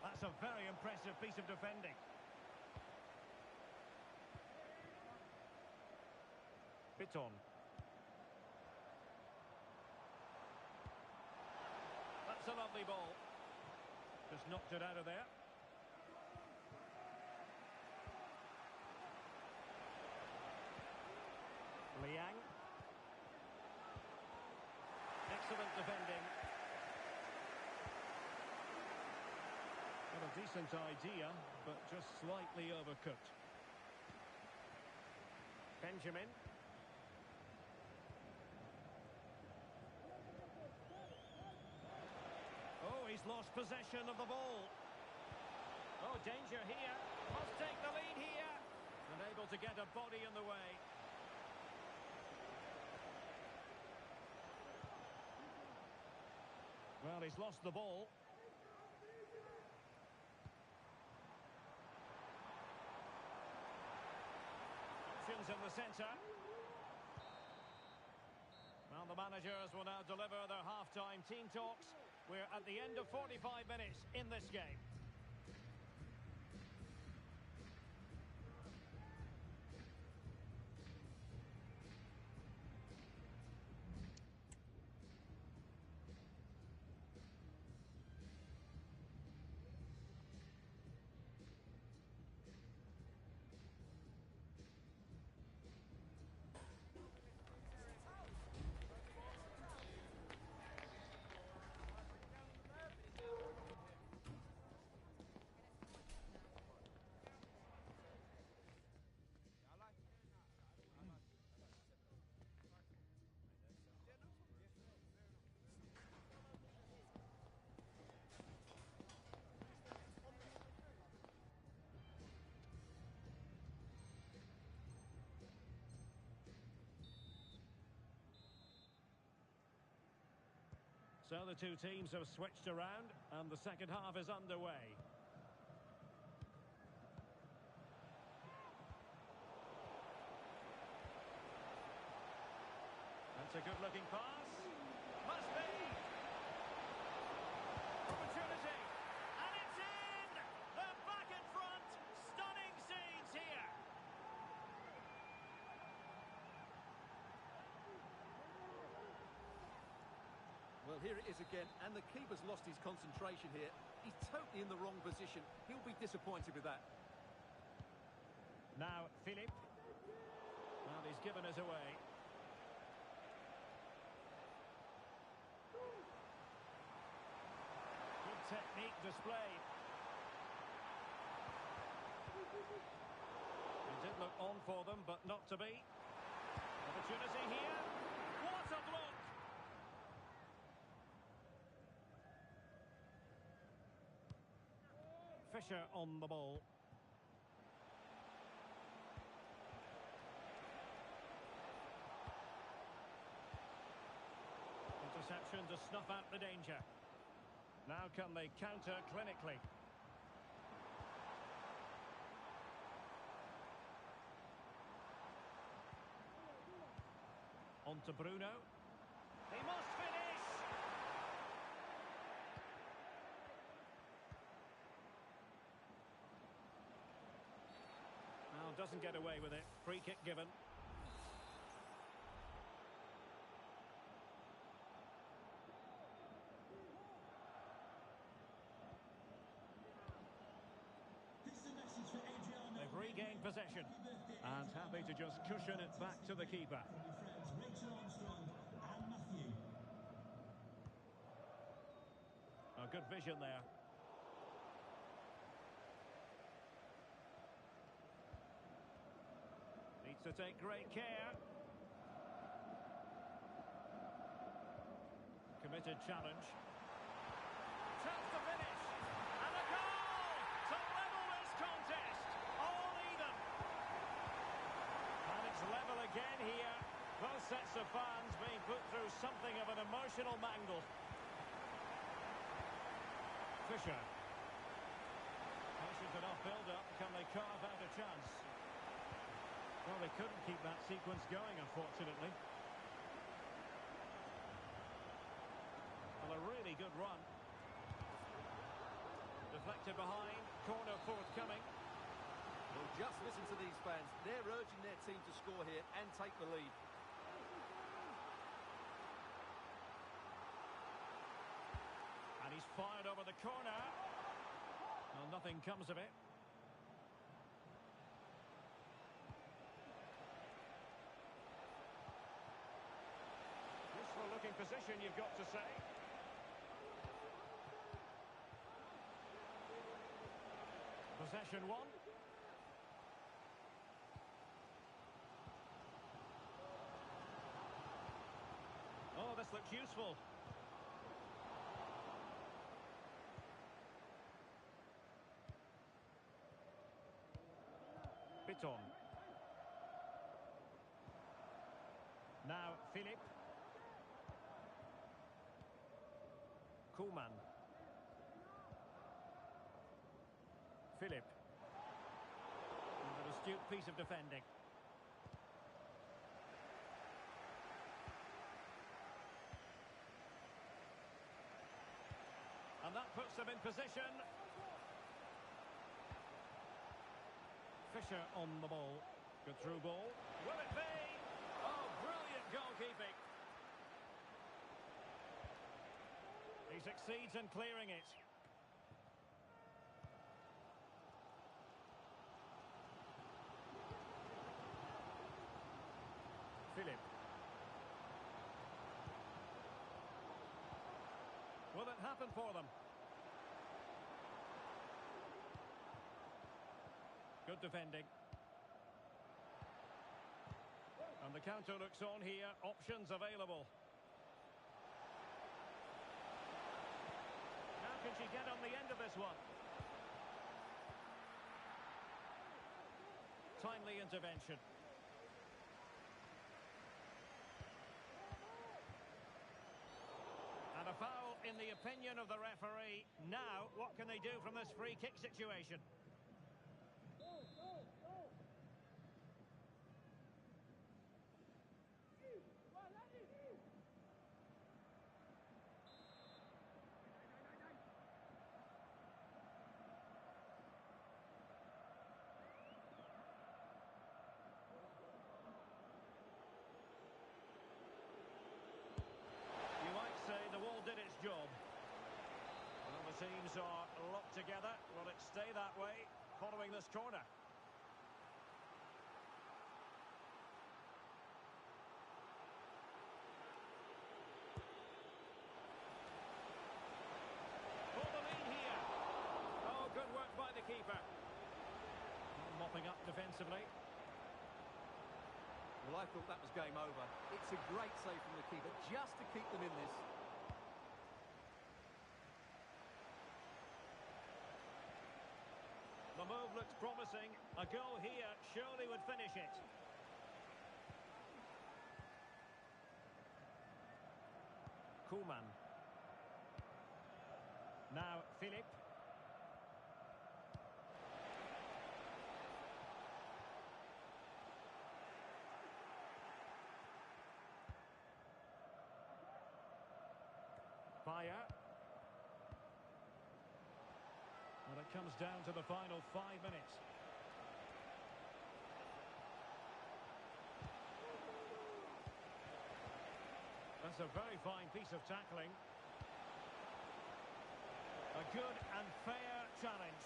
That's a very impressive piece of defending. Biton. That's a lovely ball. Just knocked it out of there. Liang. Excellent defending. Got a decent idea, but just slightly overcooked. Benjamin. Oh, he's lost possession of the ball. Oh, danger here. Must take the lead here. Unable to get a body in the way. Well, he's lost the ball. Options in the centre. Well, the managers will now deliver their half-time team talks. We're at the end of 45 minutes in this game. So the two teams have switched around and the second half is underway. That's a good-looking pass. Must be. Opportunity. And it's in! They're back in front. Stunning scenes here. Well, here it is again, and the keeper's lost his concentration here. He's totally in the wrong position. He'll be disappointed with that. Now, Philip. Well, he's given us away. Good technique displayed. It did look on for them, but not to be. Opportunity here. What a block! Fisher on the ball. Interception to snuff out the danger. Now can they counter clinically? On to Bruno. He must finish! Doesn't get away with it. Free kick given. They've regained possession and happy to just cushion it back to the keeper. A good vision there. Needs to take great care. Committed challenge. Chance to finish. And a goal to level this contest. All even. And it's level again here. Both sets of fans being put through something of an emotional mangle. Fisher. Patient enough build-up. Can they carve out a chance? Well, they couldn't keep that sequence going, unfortunately. Well, a really good run. Deflected behind, corner forthcoming. Well, just listen to these fans. They're urging their team to score here and take the lead. He's fired over the corner. Well, nothing comes of it. Useful looking position, you've got to say. Possession one. Oh, this looks useful. Piton. Now Philip. Koeman. Philip. An astute piece of defending. And that puts them in position. Fisher on the ball. Good through ball. Will it be? Oh, brilliant goalkeeping. He succeeds in clearing it. Philip. Will it happen for them? Good defending. And the counter looks on here. Options available. How can she get on the end of this one? Timely intervention. And a foul in the opinion of the referee. Now, what can they do from this free kick situation? You might say the wall did its job. Well, the teams are locked together. Will it stay that way following this corner? For the lead here. Oh, good work by the keeper. Mopping up defensively. Well, I thought that was game over. It's a great save from the keeper just to keep them in this. The move looks promising. A goal here surely would finish it. Koeman. Now Philip. Fire. Well, it comes down to the final 5 minutes. That's a very fine piece of tackling. A good and fair challenge.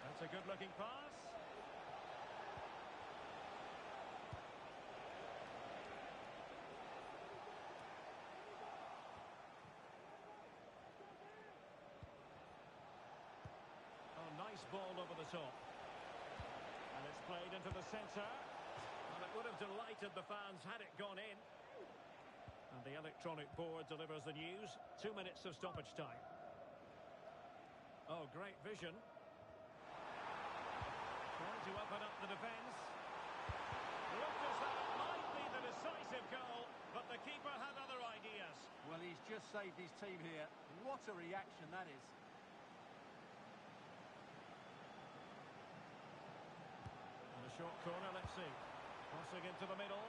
That's a good-looking pass. Nice ball over the top. And it's played into the centre. And it would have delighted the fans had it gone in. And the electronic board delivers the news. 2 minutes of stoppage time. Oh, great vision. Trying to open up the defence. Looked as though it might be the decisive goal, but the keeper had other ideas. Well, he's just saved his team here. What a reaction that is. Short corner, let's see. Crossing into the middle.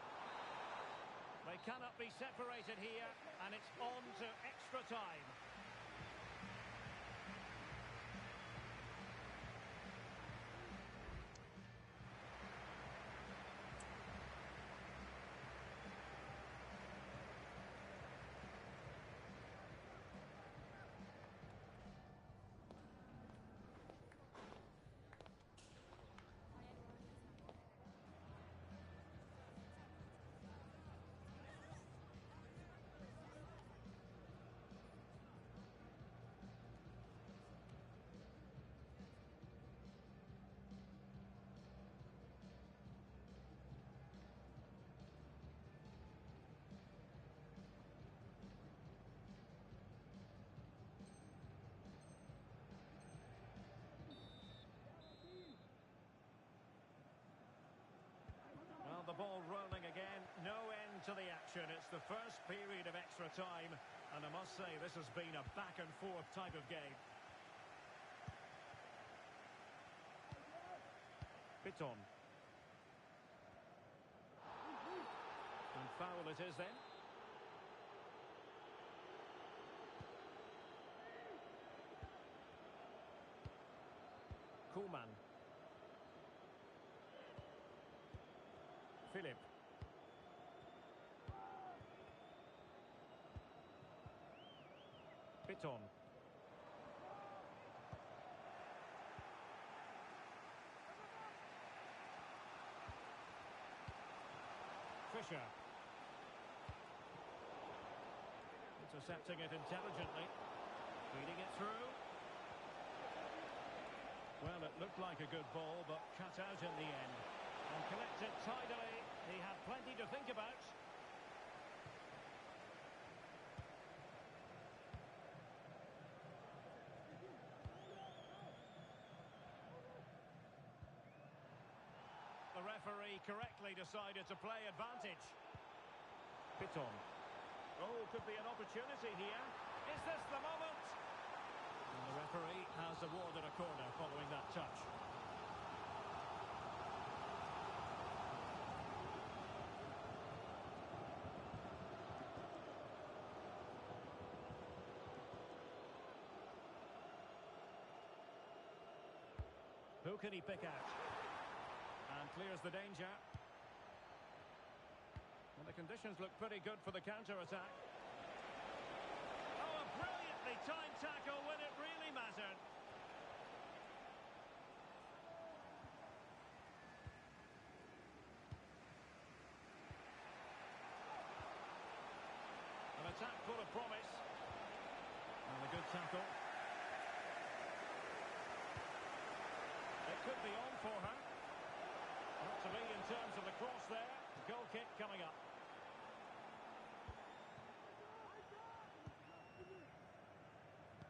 They cannot be separated here, and it's on to extra time. ball rolling again. No end to the action. It's the first period of extra time. And I must say, this has been a back-and-forth type of game. Piton. And foul it is then. Koeman. Philip. Piton. Fisher. Intercepting it intelligently. Feeding it through. Well, it looked like a good ball, but cut out in the end. And collected tidily. He had plenty to think about. The referee correctly decided to play advantage. Piton. Oh, could be an opportunity here. Is this the moment? And the referee has awarded a corner following that touch. Who can he pick out? And clears the danger. And the conditions look pretty good for the counter-attack. Oh, a brilliantly timed tackle when it really mattered. An attack full of promise. And a good tackle. It could be on for her. Not to be in terms of the cross there. Goal kick coming up.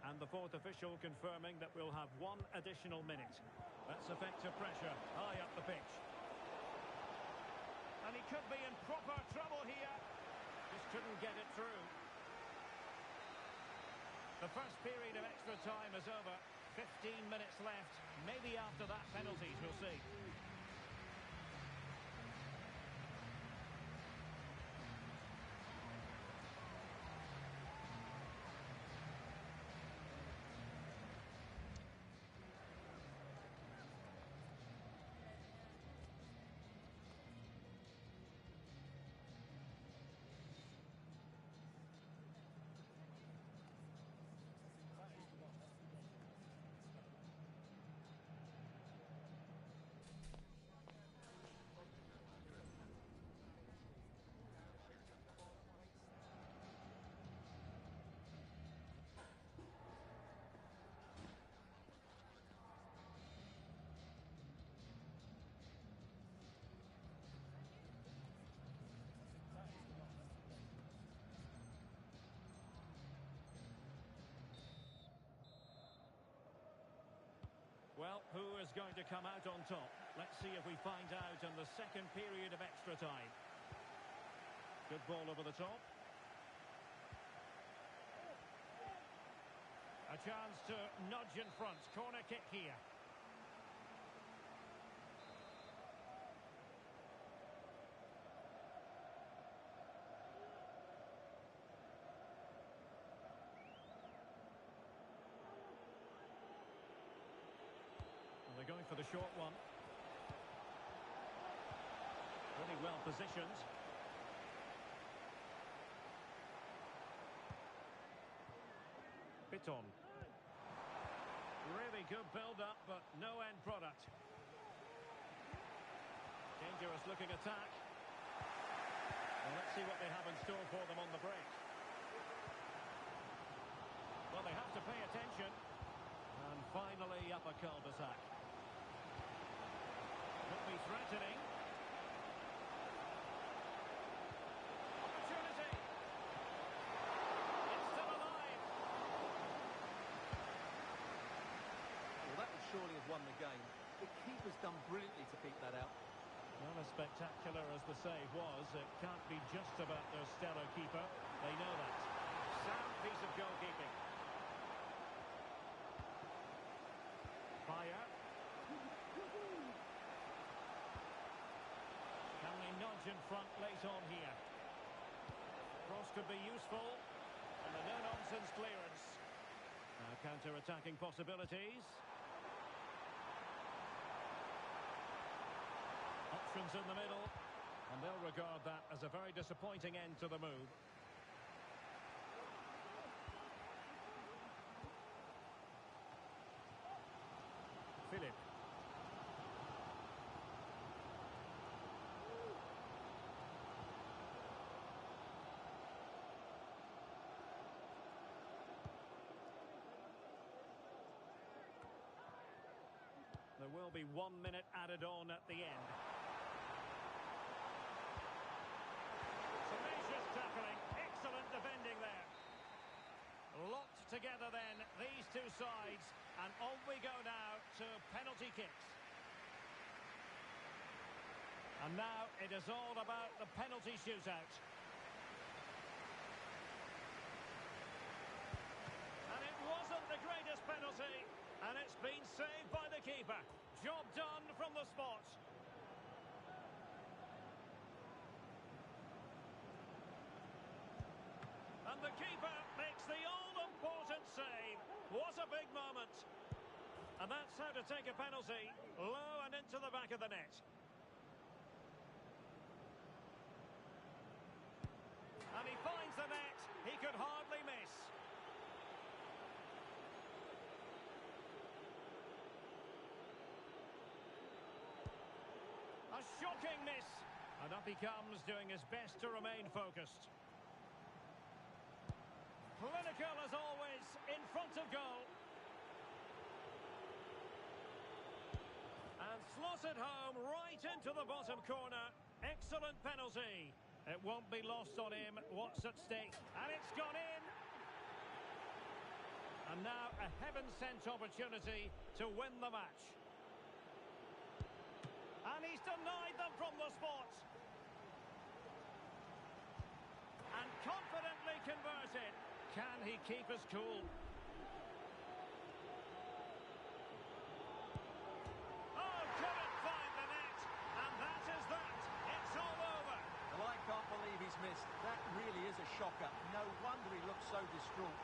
And the fourth official confirming that we'll have one additional minute. That's effective pressure high up the pitch. And he could be in proper trouble here. Just couldn't get it through. The first period of extra time is over. 15 minutes left. Maybe after that, penalties, we'll see. Well, who is going to come out on top? Let's see if we find out in the second period of extra time. Good ball over the top. A chance to nudge in front. Corner kick here. They're going for the short one. Really well positioned. Piton. Really good build-up, but no end product. Dangerous looking attack. Well, let's see what they have in store for them on the break. Well, they have to pay attention. And finally up a cul-de-sac. Could be threatening. Opportunity. It's still alive. Well, that would surely have won the game. The keeper's done brilliantly to keep that out. Well, as spectacular as the save was, it can't be just about their stellar keeper. They know that. Sound piece of goalkeeping. Fire. Can they nudge in front late on here? Cross could be useful. And a no-nonsense clearance. Now counter-attacking possibilities. Options in the middle. And they'll regard that as a very disappointing end to the move. Philip. There will be 1 minute added on at the end. Tenacious tackling, excellent defending there. Locked together then, these two sides, and on we go now to penalty kicks. And now it is all about the penalty shootout. And it wasn't the greatest penalty, and it's been saved by the keeper. Job done from the spot. And the keeper makes the all-important save. What a big moment. And that's how to take a penalty. Low and into the back of the net. And he finds the net. He could hardly miss. A shocking miss. And up he comes, doing his best to remain focused. Clinical as always, in front of goal. And slotted home right into the bottom corner. Excellent penalty. It won't be lost on him what's at stake. And it's gone in. And now a heaven-sent opportunity to win the match. And he's denied them from the spot. And confidently converted. Can he keep his cool? Oh, couldn't find the net. And that is that. It's all over. Well, I can't believe he's missed. That really is a shocker. No wonder he looks so distraught.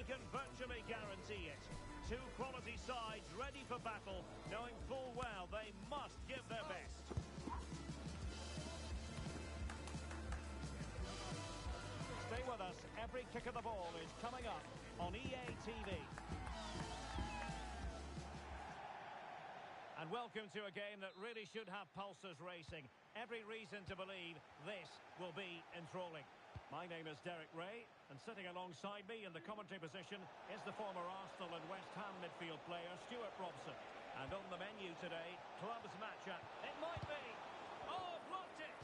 can virtually guarantee it. Two quality sides ready for battle, knowing full well they must give their best. Stay with us. Every kick of the ball is coming up on EA TV. And welcome to a game that really should have pulses racing. Every reason to believe this will be enthralling. My name is Derek Ray, and sitting alongside me in the commentary position is the former Arsenal and West Ham midfield player, Stuart Robson. And on the menu today, clubs matchup. It might be. Oh, blocked it!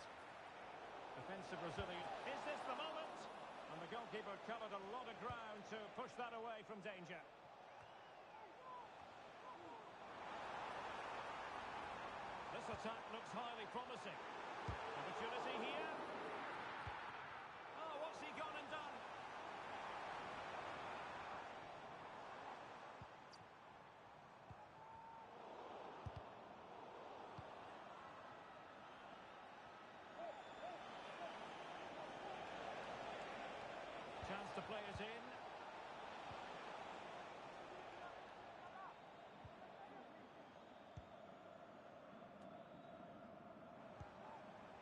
Defensive Brazilian. Is this the moment? And the goalkeeper covered a lot of ground to push that away from danger. This attack looks highly promising. Opportunity here. Oh, what's he gone and done? Chance to play it in.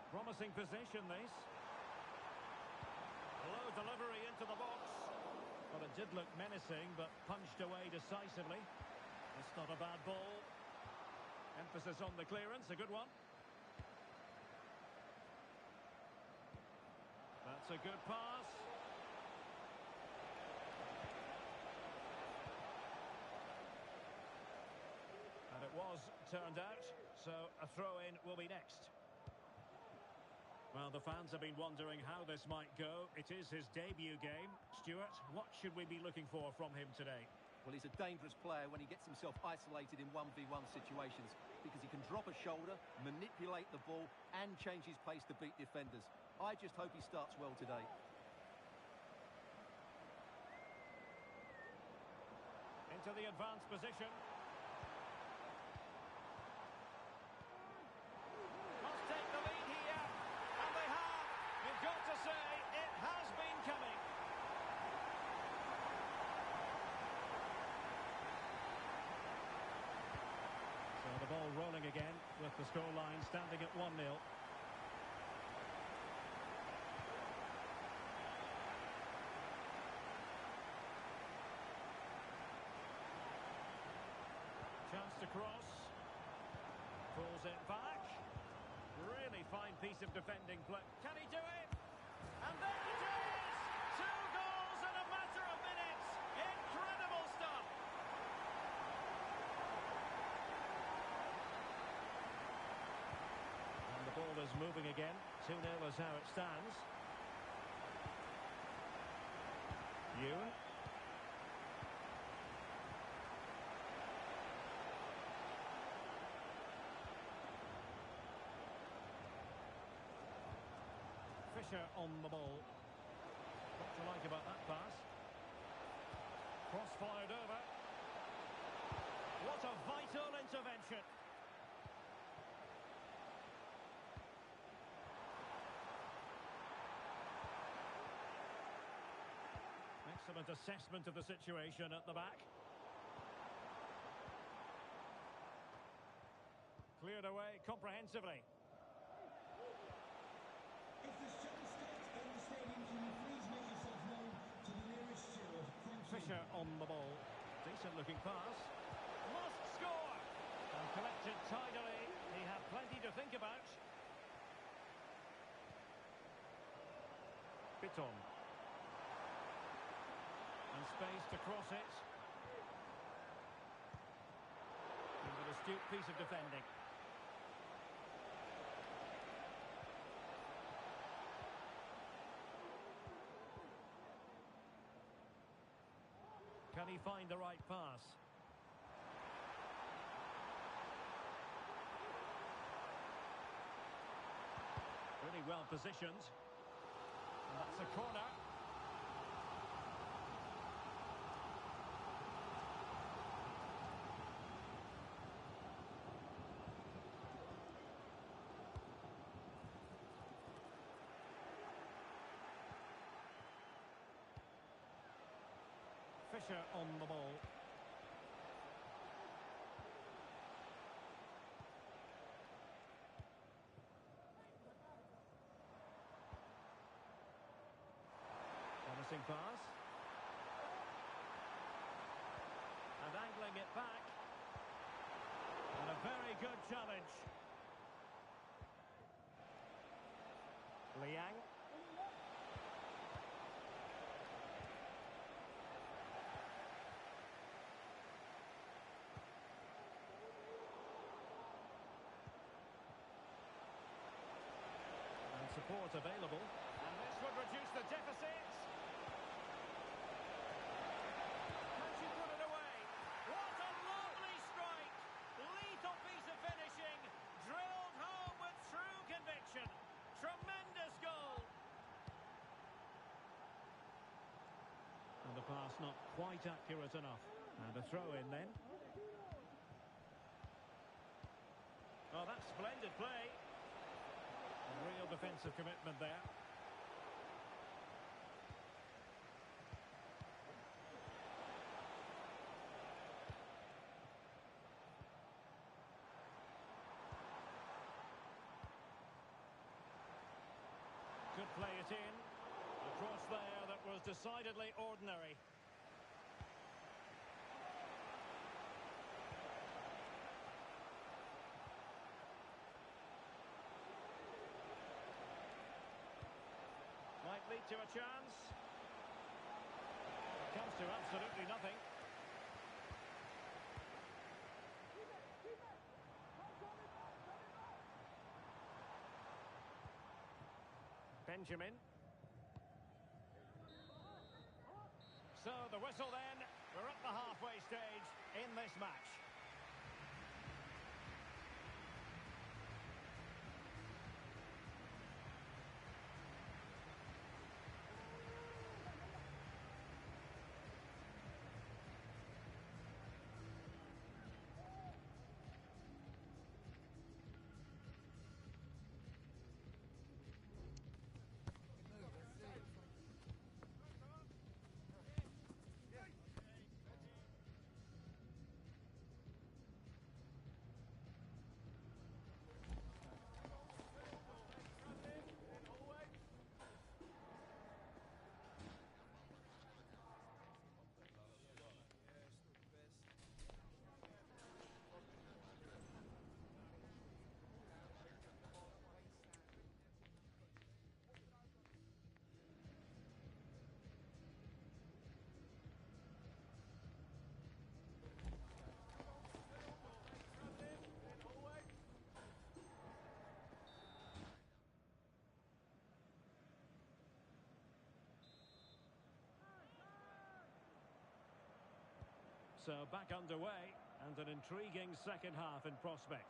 Promising position, this. Low delivery into the box. Well, it did look menacing, but punched away decisively. It's not a bad ball. Emphasis on the clearance, a good one. That's a good pass. And it was turned out, so a throw-in will be next. Well, the fans have been wondering how this might go. It is his debut game. Stuart, what should we be looking for from him today? Well, he's a dangerous player when he gets himself isolated in 1v1 situations because he can drop a shoulder, manipulate the ball and change his pace to beat defenders. I just hope he starts well today. Into the advanced position. Must take the lead here. And they have. You've got to say, it has been coming. So the ball rolling again with the scoreline standing at 1-0. Chance to cross. Pulls it back. Really fine piece of defending play. Can he do it? And there it is! 2 goals in a matter of minutes. Incredible stuff. And the ball is moving again. 2-0 is how it stands. Ewan. Fisher on the ball. What do you like about that pass? Cross fired over. What a vital intervention. Excellent assessment of the situation at the back. Cleared away comprehensively. If the show starts in the stadium, can you please make yourself known to the nearest steward? Thank you. Fisher on the ball. Decent looking pass. Must score! And collected tidily. He had plenty to think about. Biton. And space to cross it. And an astute piece of defending. Can he find the right pass? Really well positioned. And that's a corner. Fisher on the ball. Promising pass. And angling it back. And a very good challenge. Liang. And support available. And this would reduce the deficit. Can she put it away? What a lovely strike! Lethal piece of finishing. Drilled home with true conviction. Tremendous goal. And the pass not quite accurate enough. And a throw in then. Oh, that's splendid play. Real defensive commitment there. Could play it in. A cross there that was decidedly ordinary. Might lead to a chance. Comes to absolutely nothing. Benjamin. So the whistle then. We're at the halfway stage in this match. So back underway and an intriguing second half in prospect.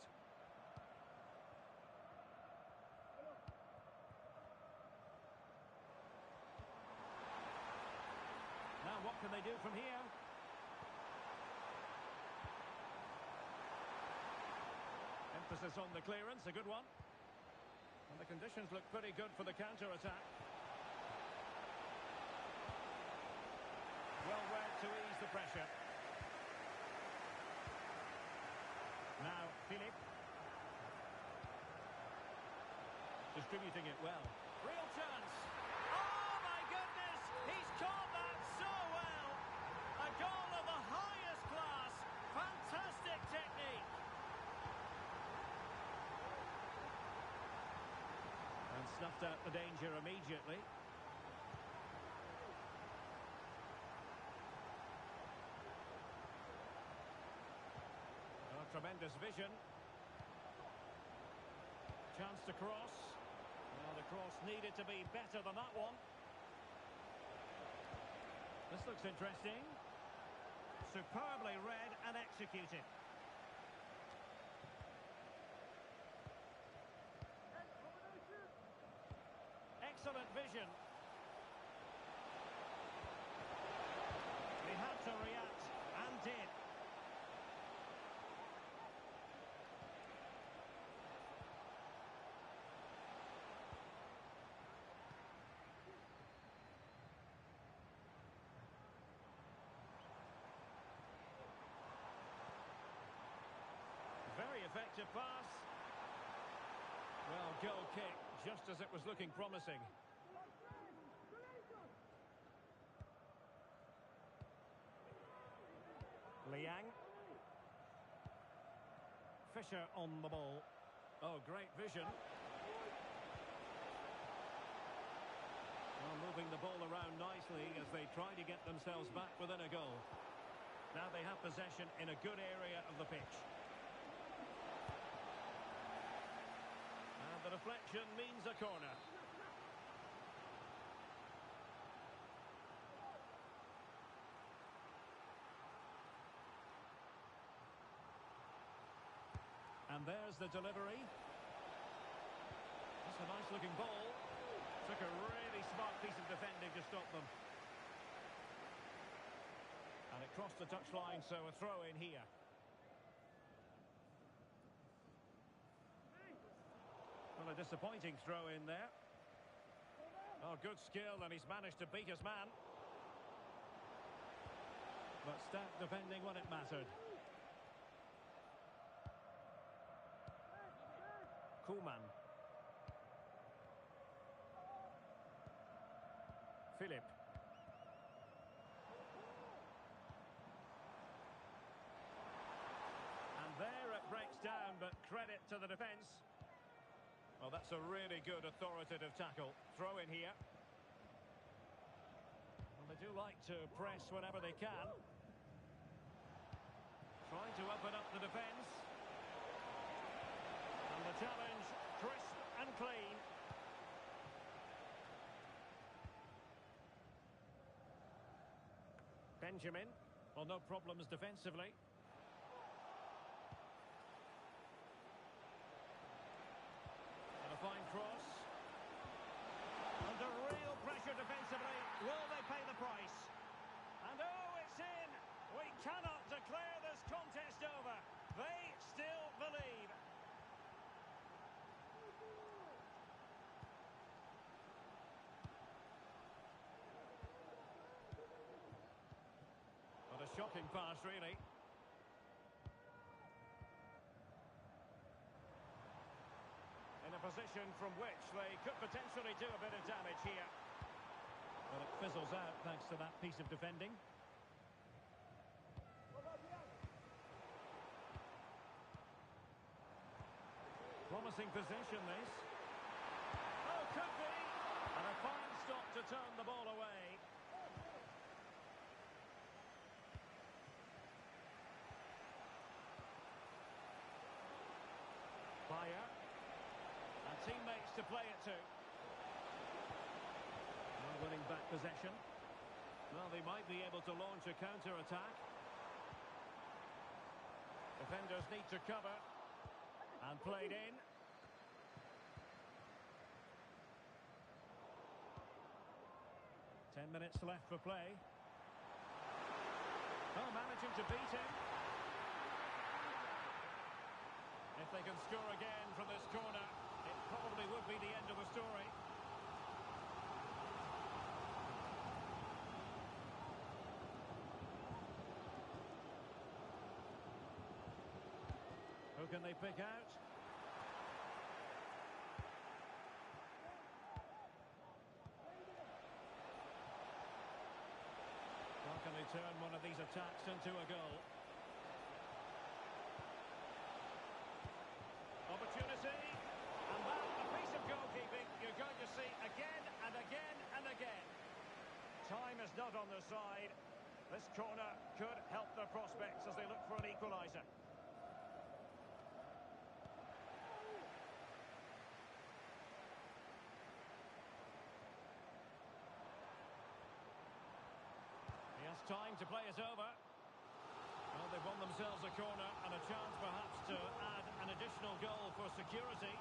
Now what can they do from here? Emphasis on the clearance, a good one. And the conditions look pretty good for the counter-attack. Well read to ease the pressure. Now, Philip. Distributing it well. Real chance. Oh, my goodness! He's caught that so well! A goal of the highest class. Fantastic technique. And snuffed out the danger immediately. Tremendous vision. Chance to cross. Well, the cross needed to be better than that one. This looks interesting. Superbly read and executed. Excellent vision. He had to react and did. to pass. Well, goal kick, just as it was looking promising. Liang. Fisher on the ball. Oh, great vision. Well, moving the ball around nicely as they try to get themselves back within a goal. Now they have possession in a good area of the pitch. And the deflection means a corner. And there's the delivery. That's a nice looking ball. Took a really smart piece of defending to stop them. And it crossed the touchline, so a throw in here. Well, a disappointing throw in there. Oh, good skill, and he's managed to beat his man. But stat defending when it mattered. Koeman. Philip. And there it breaks down, but credit to the defence. Well, that's a really good authoritative tackle. Throw in here. Well, they do like to press whenever they can. Trying to open up the defence. And the challenge, crisp and clean. Benjamin. Well, no problems defensively. And a fine cross. Under real pressure defensively. Will they pay the price? And oh, it's in! We cannot declare this contest over. They still believe. What a shocking pass, really. In a position from which they could potentially do a bit of damage here. Well, it fizzles out thanks to that piece of defending. Promising possession, this. Oh, could be! And a fine stop to turn the ball away. Fire. And teammates to play it to. Now winning back possession. Well, they might be able to launch a counter-attack. Defenders need to cover. And played in. Ten minutes left for play. Oh, managing to beat him. If they can score again from this corner, it probably would be the end of the story. Who can they pick out? How can they turn one of these attacks into a goal? Opportunity, and that, a piece of goalkeeping you're going to see again and again and again. Time is not on their side. This corner could help their prospects as they look for an equaliser. He has time to play it over. Well, they've won themselves a corner and a chance perhaps to add an additional goal for security.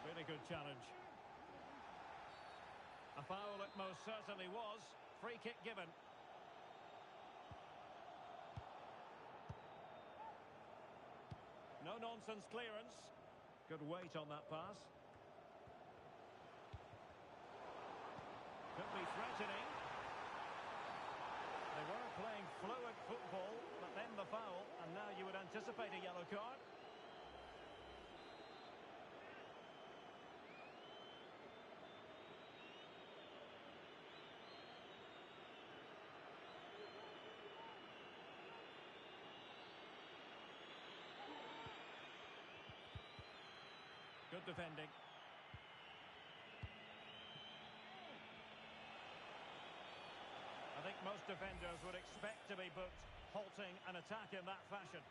Really good challenge. A foul it most certainly was. Free kick given. no-nonsense clearance. Good weight on that pass. Could be threatening. They were playing fluid football, but then the foul, and now you would anticipate a yellow card. Good defending. I think most defenders would expect to be booked, halting an attack in that fashion.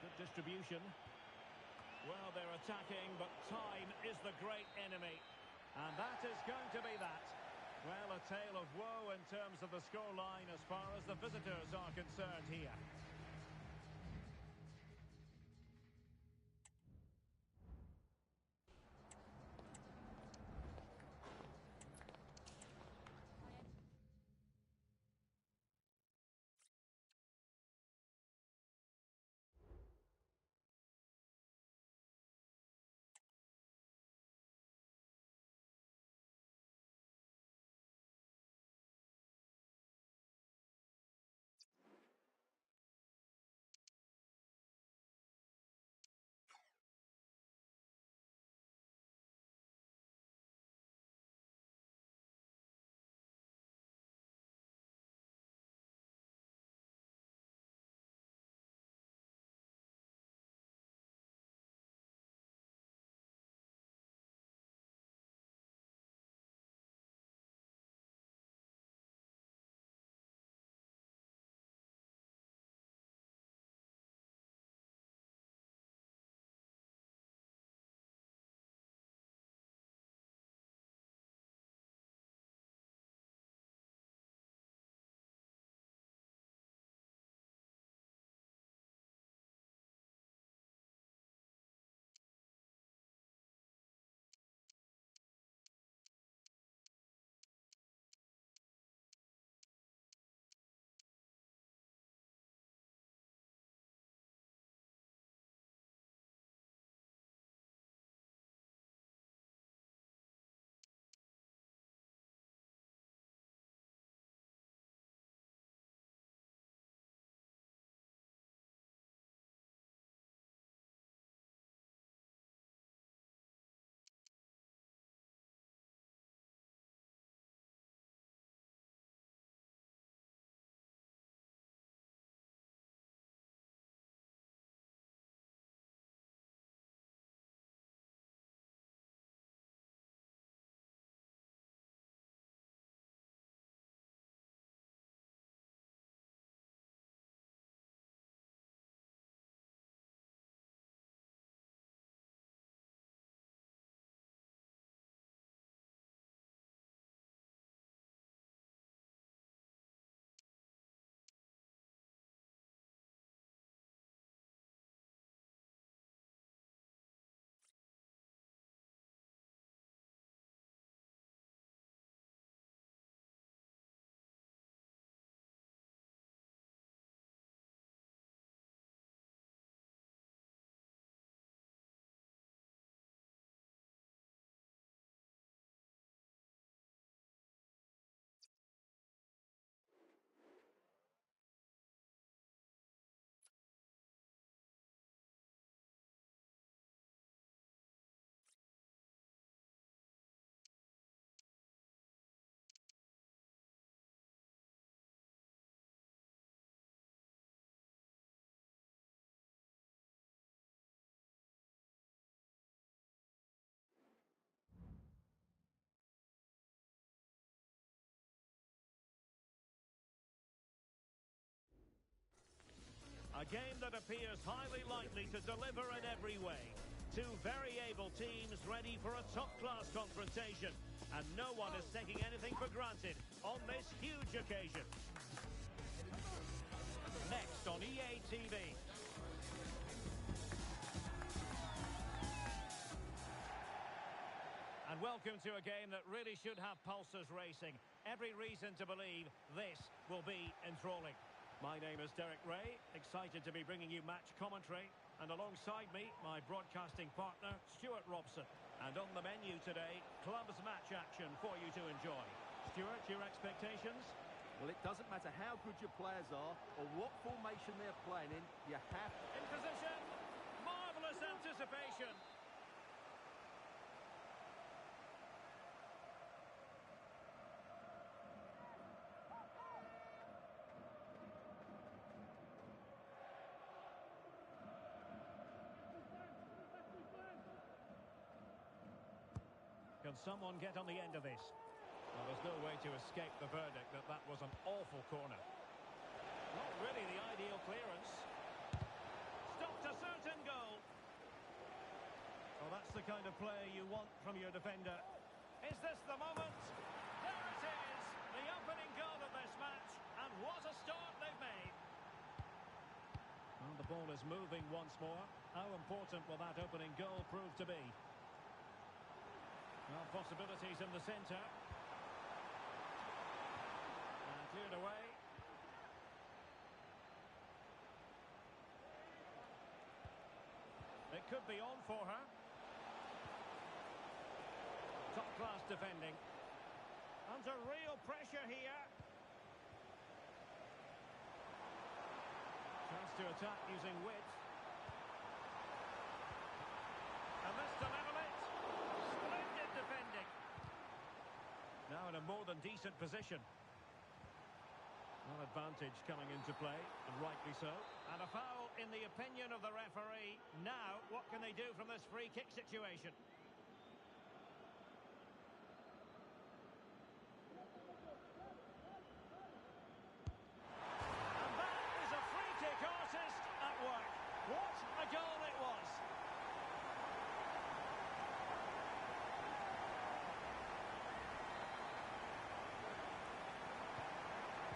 Good distribution. Well, they're attacking, but time is the great enemy. And that is going to be that. Well, a tale of woe in terms of the scoreline as far as the visitors are concerned here. A game that appears highly likely to deliver in every way. Two very able teams ready for a top-class confrontation. And no one is taking anything for granted on this huge occasion. Next on EA TV. And welcome. Welcome to a game that really should have pulses racing. Every reason to believe this will be enthralling. My name is Derek Ray, excited to be bringing you match commentary. And alongside me, my broadcasting partner, Stuart Robson. And on the menu today, clubs match action for you to enjoy. Stuart, your expectations? Well, it doesn't matter how good your players are or what formation they're playing in, you have... In position, marvellous anticipation. Can someone get on the end of this? Well, there's no way to escape the verdict that that was an awful corner. Not really the ideal clearance. Stopped a certain goal. Well, that's the kind of play you want from your defender. Is this the moment? There it is! The opening goal of this match. And what a start they've made. Well, the ball is moving once more. How important will that opening goal prove to be? Well, possibilities in the centre. And cleared away. It could be on for her. Top-class defending. Under real pressure here. Chance to attack using wit. And this to level it. Splendid defending. Now in a more than decent position. Well, advantage coming into play, and rightly so. And a foul in the opinion of the referee. Now, what can they do from this free kick situation? And that is a free kick artist at work. What a goal it was.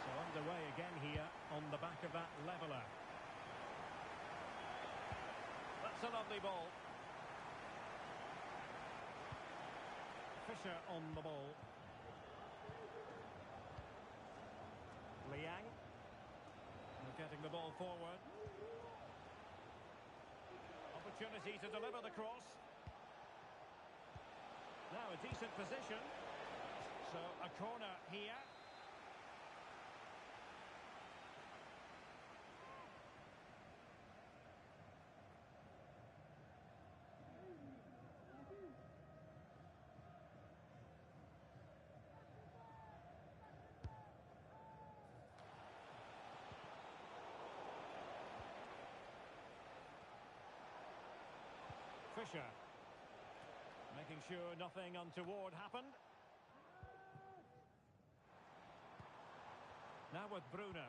So underway again here on the back of that leveller. That's a lovely ball. Fisher on the ball. Liang. They're getting the ball forward. Opportunity to deliver the cross. Now a decent position. So a corner here. Fisher, making sure nothing untoward happened. Now with Bruno.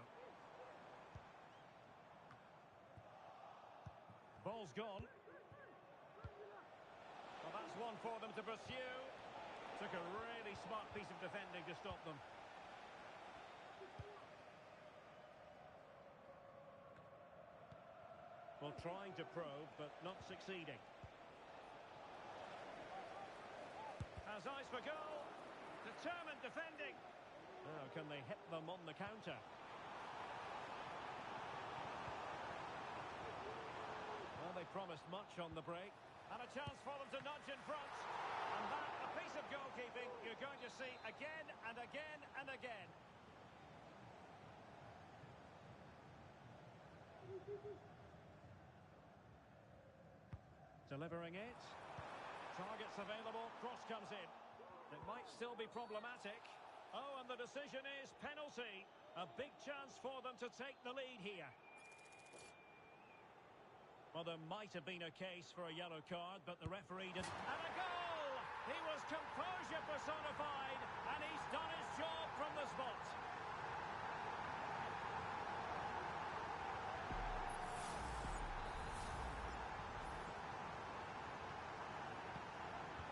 Ball's gone. Well, that's one for them to pursue. Took a really smart piece of defending to stop them. Well, trying to probe, but not succeeding. Has eyes for goal. Determined defending. Now, can they hit them on the counter? Well, they promised much on the break. And a chance for them to nudge in front. And that, a piece of goalkeeping you're going to see again and again and again. Delivering it. Targets available, cross comes in. It might still be problematic. Oh, and the decision is penalty. A big chance for them to take the lead here. Well, there might have been a case for a yellow card, but the referee didn't. And a goal! He was composure personified, and he's done his job from the spot.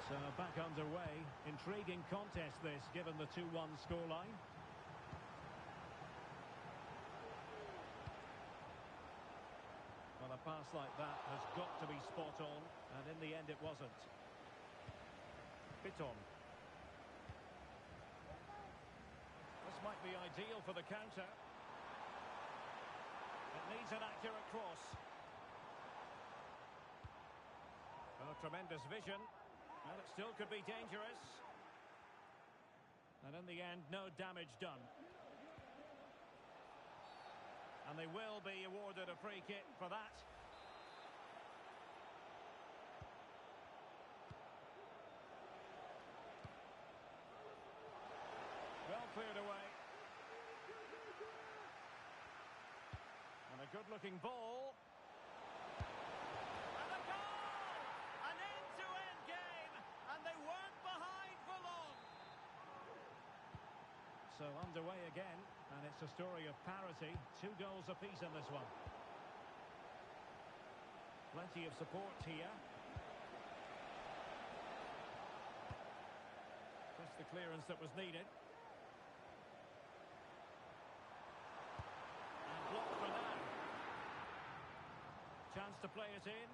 So back underway. Intriguing contest this, given the 2-1 scoreline. Well, a pass like that has got to be spot on, and in the end it wasn't. Piton. might be ideal for the counter. It needs an accurate cross. Well, tremendous vision. Well, it still could be dangerous. And in the end, no damage done. And they will be awarded a free kick for that. Well cleared away. And a good-looking ball. And a goal! An end-to-end game, and they weren't behind for long. So underway again, and it's a story of parity. 2 goals apiece in this one. Plenty of support here. Just the clearance that was needed. And blocked for now. Chance to play it in.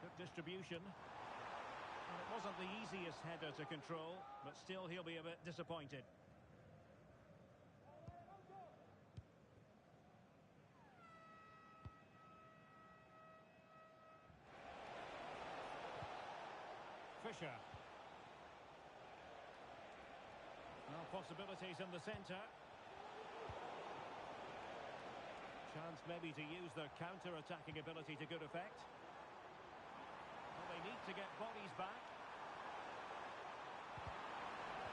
Good distribution. Well, it wasn't the easiest header to control, but still he'll be a bit disappointed. Fisher. Now possibilities in the centre. Chance maybe to use their counter-attacking ability to good effect. Well, they need to get bodies back.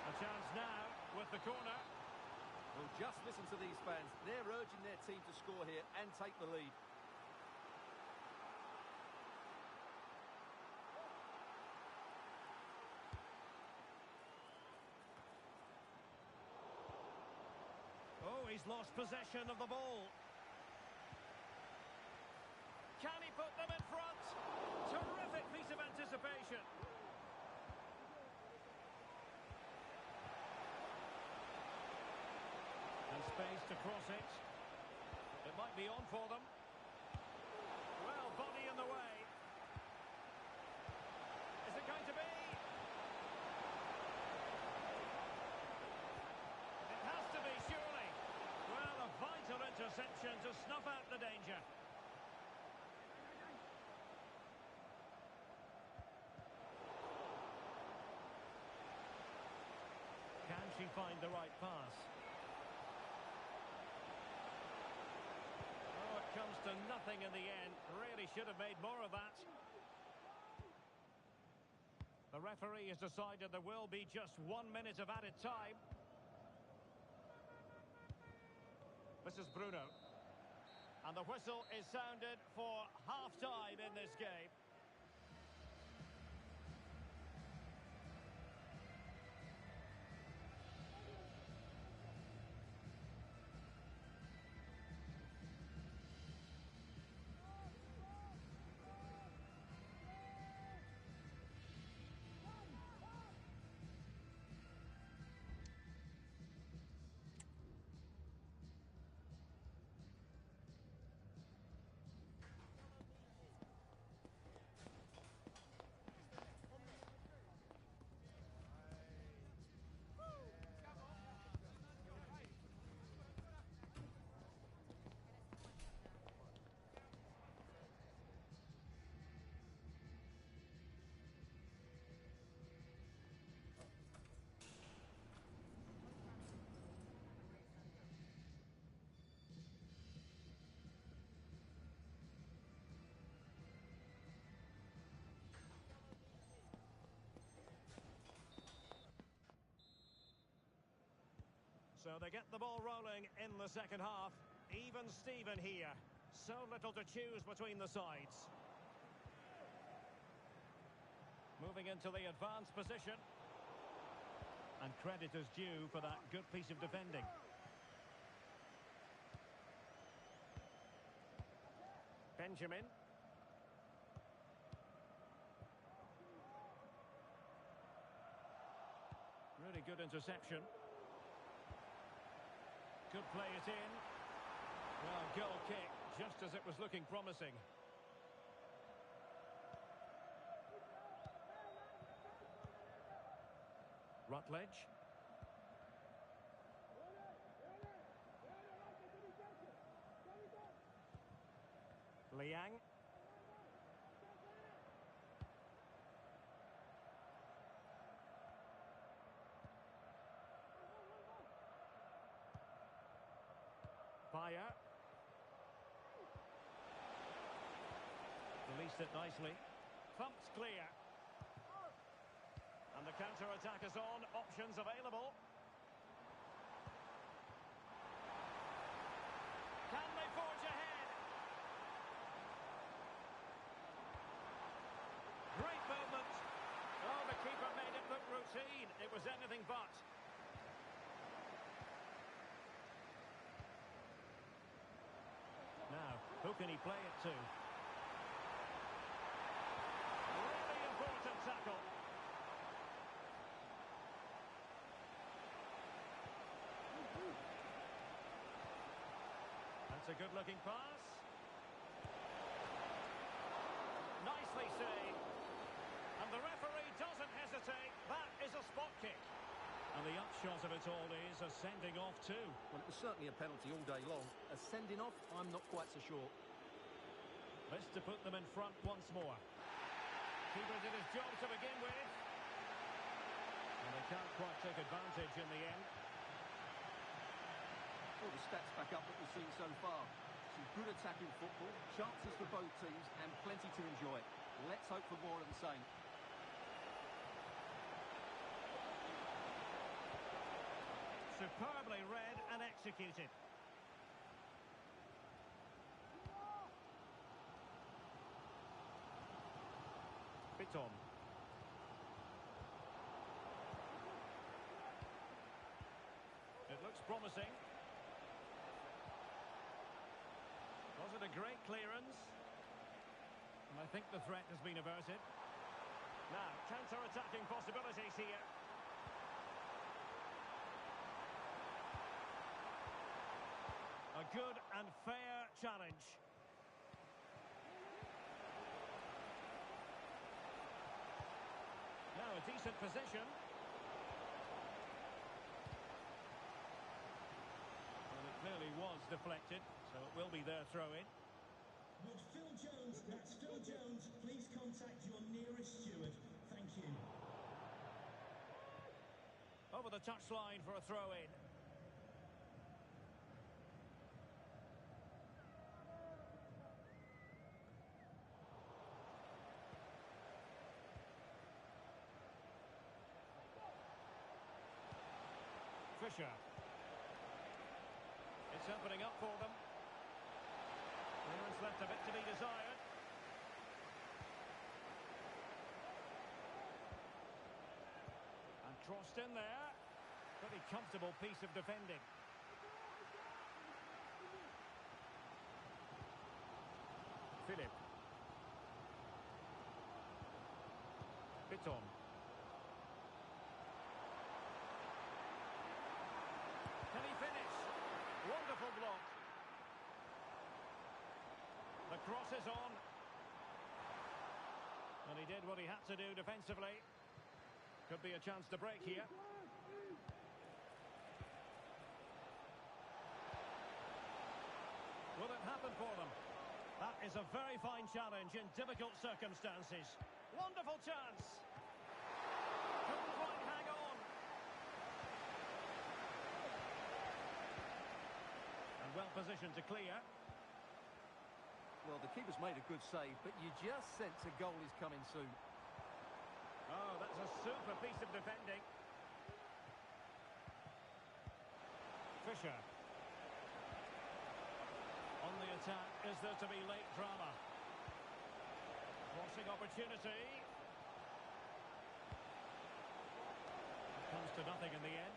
A chance now with the corner. Well, just listen to these fans. They're urging their team to score here and take the lead. Oh, he's lost possession of the ball. Can he put them in front? Terrific piece of anticipation. And space to cross it. It might be on for them. Well, body in the way. Is it going to be? It has to be, surely. Well, a vital interception to snuff out the danger. Can she find the right pass? Oh, it comes to nothing in the end. Really should have made more of that. The referee has decided there will be just 1 minute of added time. This is Bruno. And the whistle is sounded for half-time in this game. So they get the ball rolling in the second half. Even Steven here. So little to choose between the sides. Moving into the advanced position. And credit is due for that good piece of defending. Benjamin. Really good interception. Could play it in. Well, goal kick, just as it was looking promising. Rutledge. Liang. Fire. Released it nicely. Thumped clear. And the counter-attack is on. Options available. Can they forge ahead? Great movement. Oh, the keeper made it look routine. It was anything but. Now, who can he play it to? Really important tackle. That's a good-looking pass. Nicely saved. And the referee doesn't hesitate. That is a spot kick. And the upshot of it all is a sending off too. Well, it was certainly a penalty all day long. A sending off, I'm not quite so sure. This to put them in front once more. Keeper did his job to begin with. And they can't quite take advantage in the end. All the stats back up what we've seen so far. Some good attacking football, chances for both teams, and plenty to enjoy. Let's hope for more of the same. Superbly read and executed. Biton. It looks promising. Was it a great clearance? And I think the threat has been averted. Now, counter-attacking possibilities here. A good and fair challenge. Now a decent position. Well, it clearly was deflected, so it will be their throw-in. Would Phil Jones, that's Phil Jones, please contact your nearest steward. Thank you. Over the touchline for a throw-in. Fisher. It's opening up for them. Clearance left a bit to be desired. And crossed in there. Pretty comfortable piece of defending. Philip. Biton. Can he finish? Wonderful block. The cross is on. And he did what he had to do defensively. Could be a chance to break here. Will it happen for them? That is a very fine challenge in difficult circumstances. Wonderful chance. Couldn't quite hang on. And well positioned to clear. Well, the keeper's made a good save, but you just sense a goal is coming soon. Oh, that's a super piece of defending. Fisher. On the attack, is there to be late drama? Crossing opportunity. Comes to nothing in the end.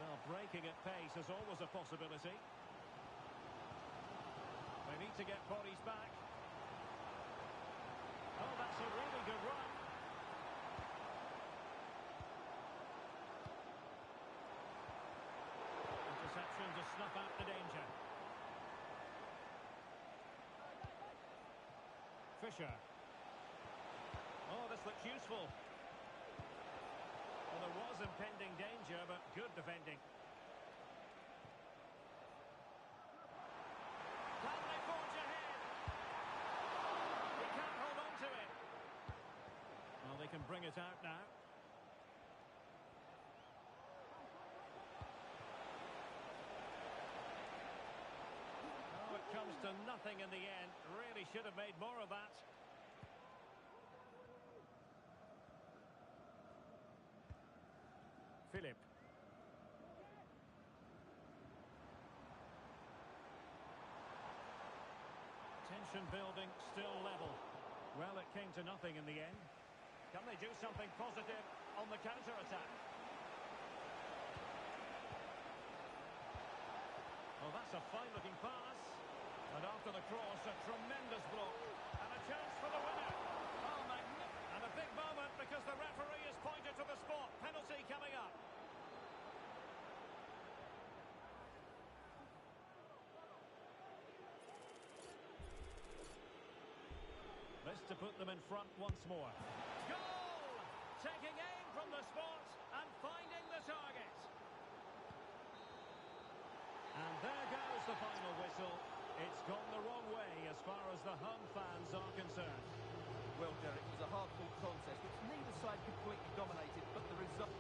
Well, breaking at pace is always a possibility. They need to get bodies back. Oh, that's a really good run. Interception to snuff out the danger. Fisher. Oh, this looks useful. Well, there was impending danger, but good defending. Can they forge ahead? He can't hold on to it. Well, they can bring it out now. Oh, it comes to nothing in the end. Really should have made more of that. Philip. Tension building, still level. Well, it came to nothing in the end. Can they do something positive on the counter-attack? Oh, that's a fine-looking pass. And after the cross, a tremendous block. And a chance for the winner. Oh, magnificent. And a big moment because the referee has pointed to the spot. Penalty coming up. This to put them in front once more. Goal! Taking aim from the spot and finding the target. And there goes the final whistle. It's gone the wrong way as far as the home fans are concerned. Well, Derek, it was a hard-fought contest which neither side completely dominated, but the result...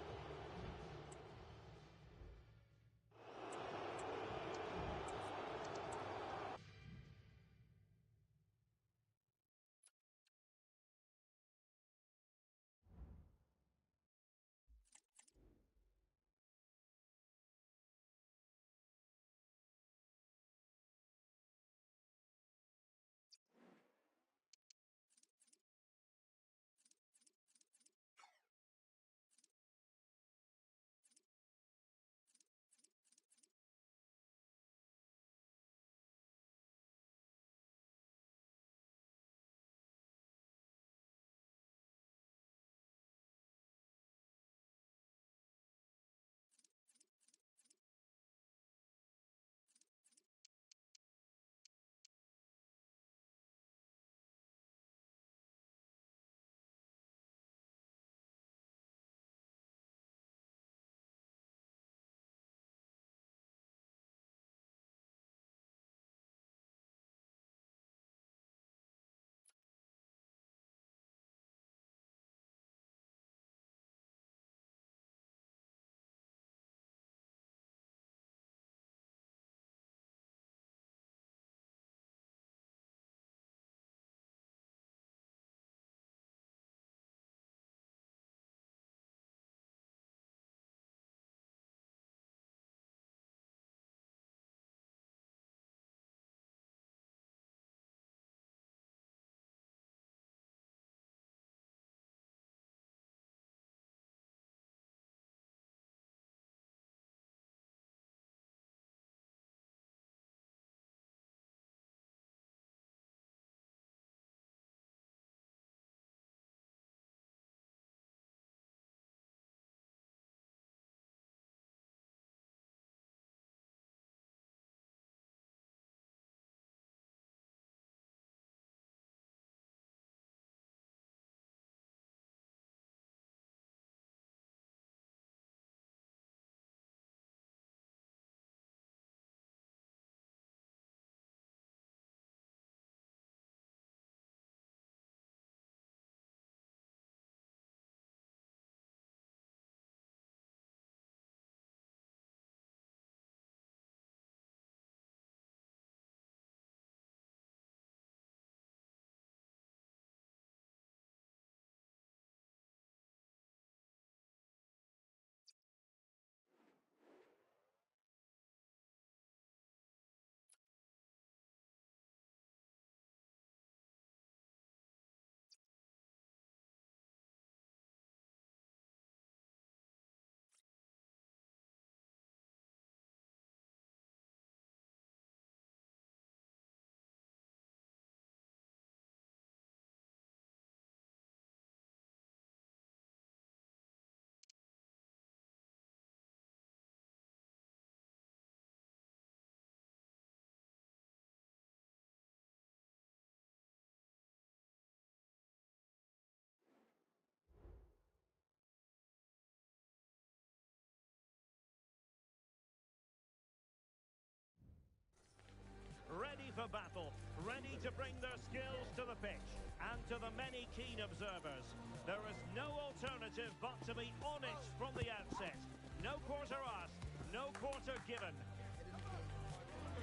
a battle, ready to bring their skills to the pitch. And to the many keen observers, there is no alternative but to be honest from the outset. No quarter asked, no quarter given.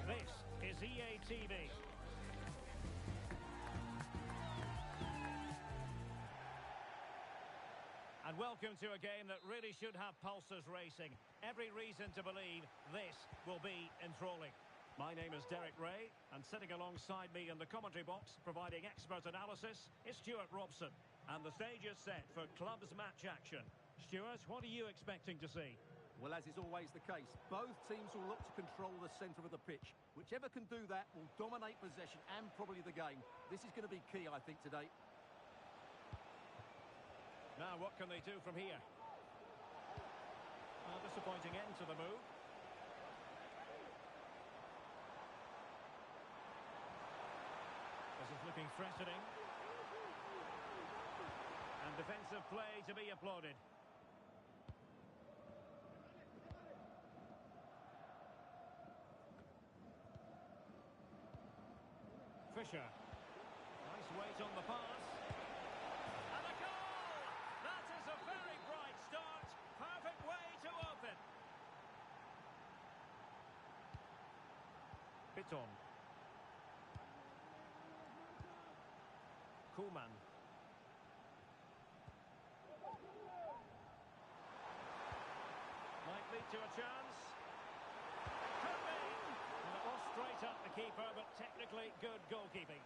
This is EA TV. And welcome to a game that really should have pulses racing. Every reason to believe this will be enthralling. My name is Derek Ray, and sitting alongside me in the commentary box, providing expert analysis, is Stuart Robson. And the stage is set for clubs match action. Stuart, what are you expecting to see? Well, as is always the case, both teams will look to control the centre of the pitch. Whichever can do that will dominate possession and probably the game. This is going to be key, I think, today. Now, what can they do from here? A disappointing end to the move. This is looking threatening. And defensive play to be applauded. Fisher. Nice weight on the pass. And a goal! That is a very bright start. Perfect way to open. Piton. Koeman. Might lead to a chance. Could be. And it was straight up the keeper, but technically good goalkeeping.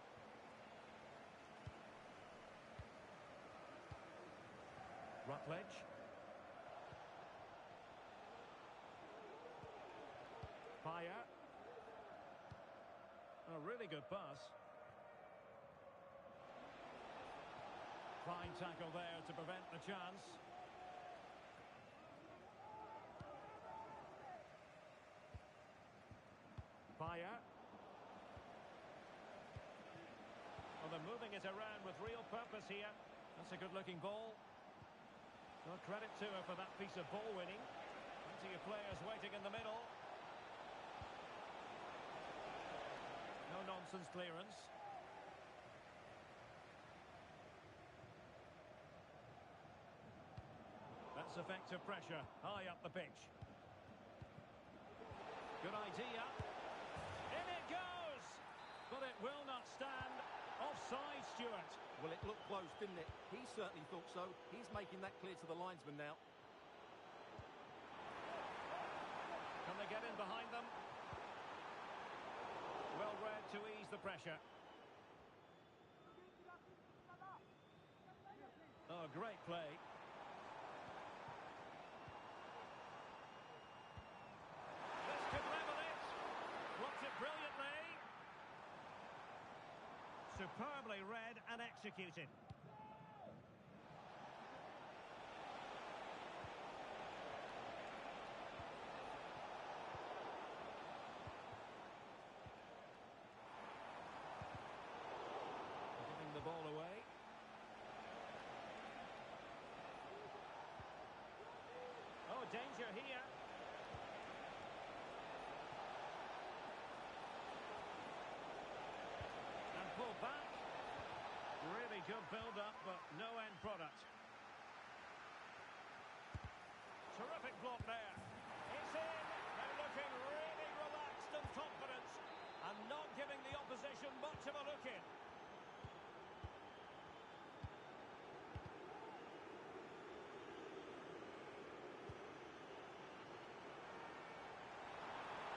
Rutledge. Fire. A really good pass. Fine tackle there to prevent the chance. Fire. Well, they're moving it around with real purpose here. That's a good-looking ball. Well, credit to her for that piece of ball winning. Plenty of players waiting in the middle. No nonsense clearance. That's effective pressure, high up the pitch. Good idea. In it goes! But it will not stand. Offside, Stuart. Well, it looked close, didn't it? He certainly thought so. He's making that clear to the linesman now. Can they get in behind them? Well read to ease the pressure. Oh, great play. This could level it. Blocked it brilliantly. Superbly read and executed. Giving the ball away. Oh, danger here. And pull back. Really good build-up, but no end product. Terrific block there. It's in. They're looking really relaxed and confident, and not giving the opposition much of a look in.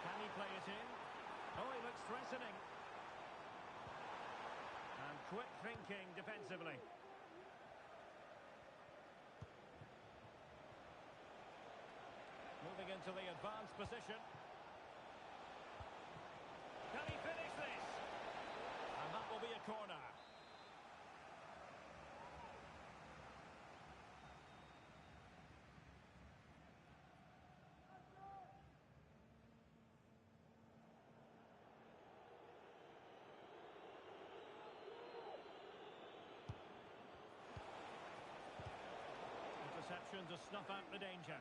Can he play it in? Oh, he looks threatening. And quick thinking defensively. Moving into the advanced position. Can he finish this? And that will be a corner. Interception to snuff out the danger.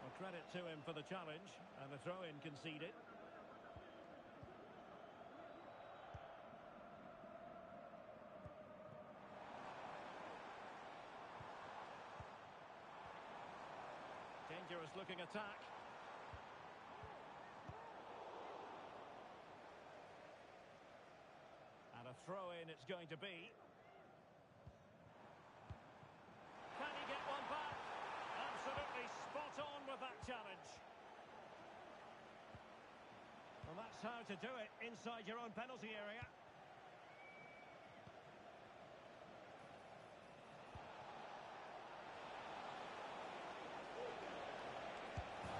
Well, credit to him for the challenge, and the throw-in conceded. looking attack. And a throw-in it's going to be. Can he get one back? Absolutely spot on with that challenge. Well, that's how to do it inside your own penalty area.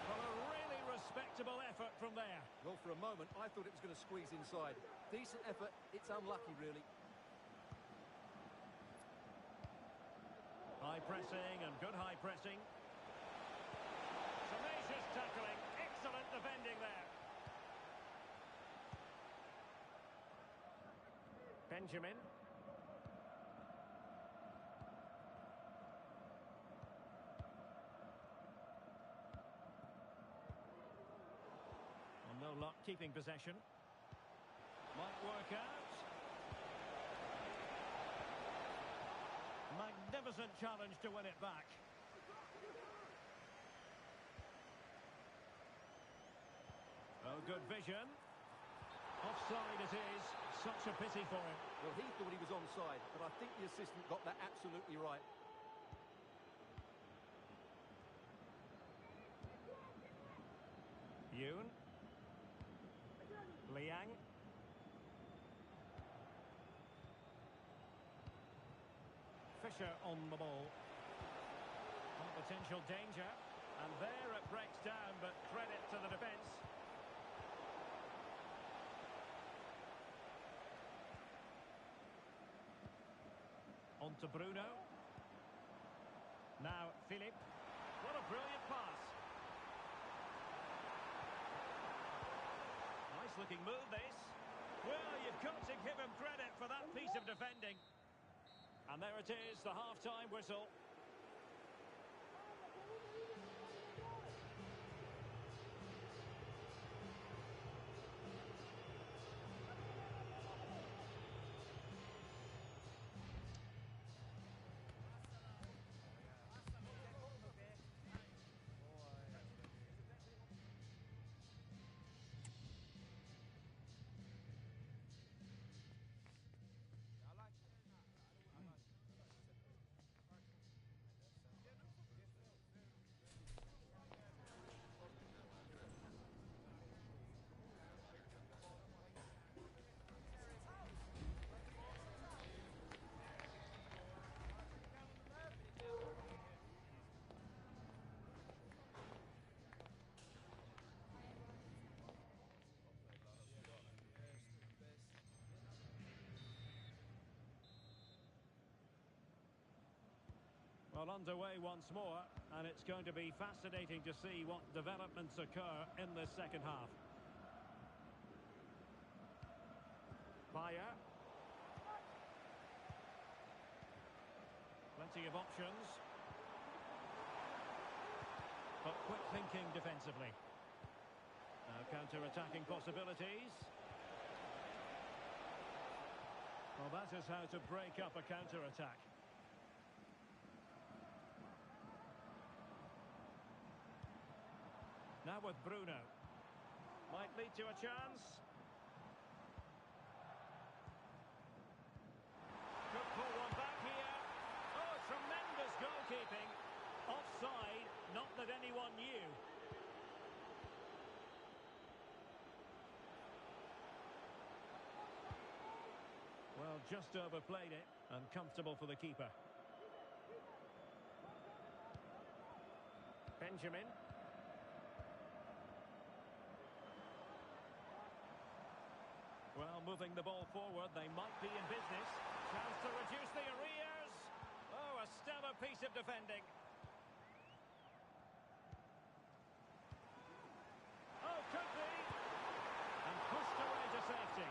Well, a really respectable effort from there. Well, for a moment, I thought it was going to squeeze inside. Decent effort. It's unlucky, really. High pressing and good high pressing. Tenacious tackling. Excellent defending there. Benjamin. Well, no luck keeping possession. Might work out. Magnificent challenge to win it back. Oh, good vision. Offside it is. Such a pity for him. Well, he thought he was onside, but I think the assistant got that absolutely right. Yoon. Liang. Fisher on the ball. Potential danger. And there it breaks down, but credit to the defence. On to Bruno. Now Philip. What a brilliant pass. Nice looking move this. Well, you've got to give him credit for that piece of defending. And there it is, the half-time whistle. Well, underway once more, and it's going to be fascinating to see what developments occur in the second half. Bayer. Plenty of options. But quick thinking defensively. Now counter-attacking possibilities. Well, that is how to break up a counter-attack. Now with Bruno. Might lead to a chance. Could pull one back here. Oh, tremendous goalkeeping. Offside, not that anyone knew. Well, just overplayed it, and comfortable for the keeper. Benjamin. Well, moving the ball forward, they might be in business. Chance to reduce the arrears. Oh, a stellar piece of defending. Oh, could be. And pushed away to safety.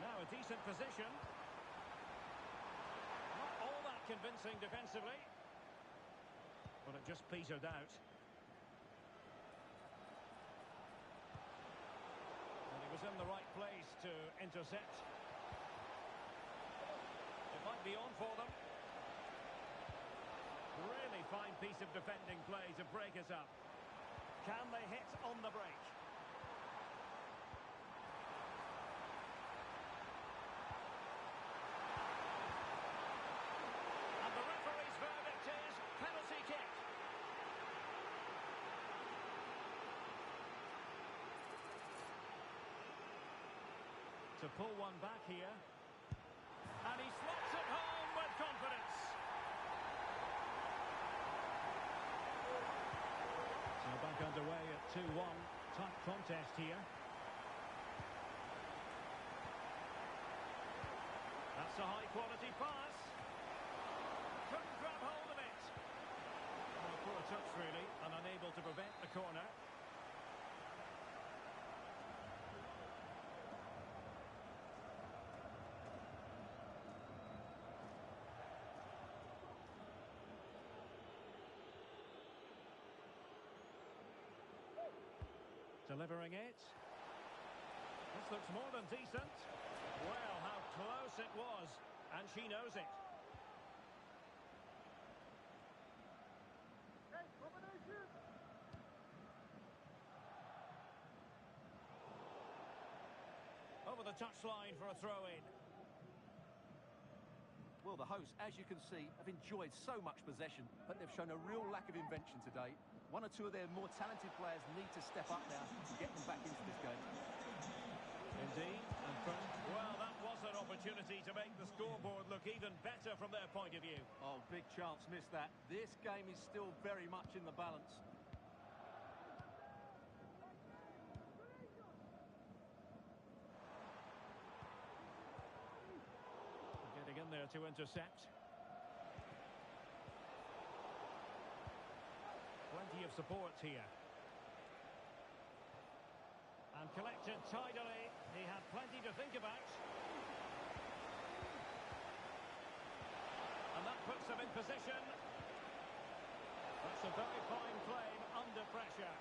Now a decent position. Not all that convincing defensively. But it just petered out. Was in the right place to intercept. It might be on for them. Really fine piece of defending play to break us up. Can they hit on the break? And the referee's verdict is penalty kick. To pull one back here. And he slots it home with confidence. So back underway at 2-1. Tight contest here. That's a high-quality pass. Couldn't grab hold of it. Well, poor touch, really, and unable to prevent the corner. Delivering it. This looks more than decent. Well, how close it was. And she knows it. Over the touchline for a throw-in. Well, the hosts, as you can see, have enjoyed so much possession, but they've shown a real lack of invention today. One or two of their more talented players need to step up now to get them back into this game. Indeed. Well, that was an opportunity to make the scoreboard look even better from their point of view. Oh, big chance missed that. This game is still very much in the balance. Getting in there to intercept. Plenty of support here. And collected tidily. He had plenty to think about. And that puts him in position. That's a very fine claim under pressure.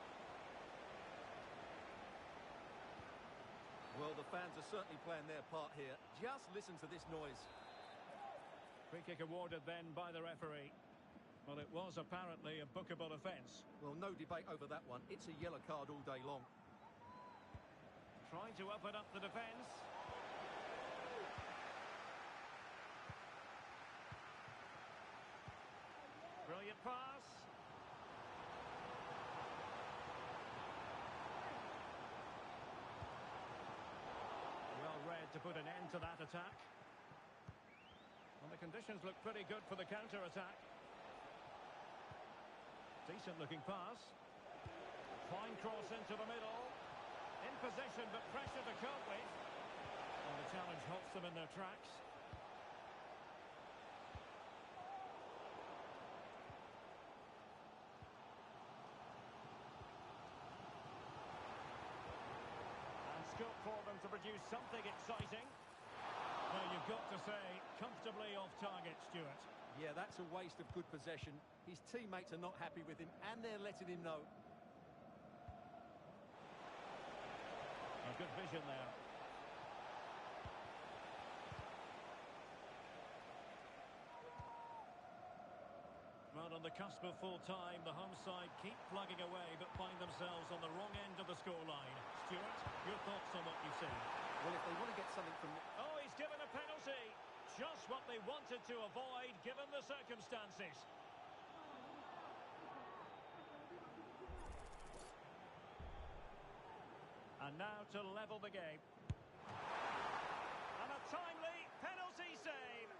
Well, the fans are certainly playing their part here. Just listen to this noise. Free kick awarded then by the referee. Well, it was apparently a bookable offence. Well, no debate over that one. It's a yellow card all day long. Trying to open up the defence. Brilliant pass. Well read to put an end to that attack. Well, the conditions look pretty good for the counter-attack. Decent looking pass. Fine cross into the middle. In possession, but pressure to cope with. And the challenge halts them in their tracks. And scope for them to produce something exciting. Well, you've got to say, comfortably off target, Stuart. Yeah, that's a waste of good possession. His teammates are not happy with him, and they're letting him know. A good vision there. Right on the cusp of full time, the home side keep plugging away, but find themselves on the wrong end of the scoreline. Stuart, your thoughts on what you've seen? Well, if they want to get something from... Oh, he's given a penalty. Just what they wanted to avoid, given the circumstances. And now to level the game. And a timely penalty save.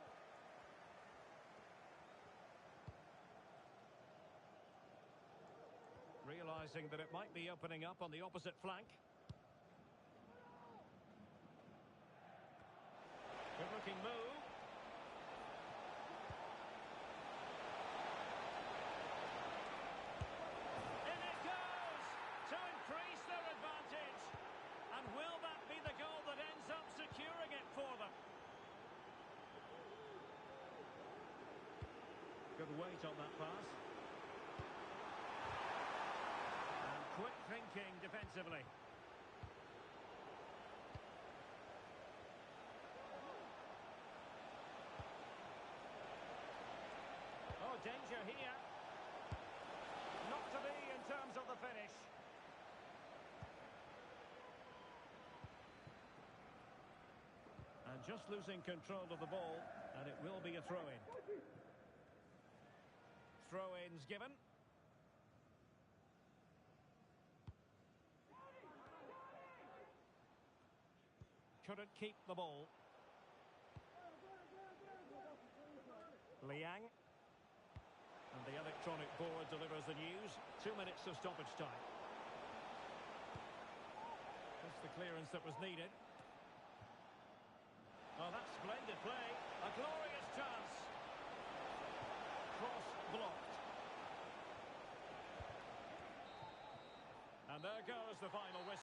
Realising that it might be opening up on the opposite flank. Good looking move. In it goes to increase their advantage. And will that be the goal that ends up securing it for them? Good weight on that pass. And quick thinking defensively. Oh, danger here. just losing control of the ball, and it will be a throw-in. Throw-ins given. Couldn't keep the ball. Liang. And the electronic board delivers the news. 2 minutes of stoppage time. That's the clearance that was needed. Oh, that's splendid play. A glorious chance. Cross blocked. And there goes the final whistle.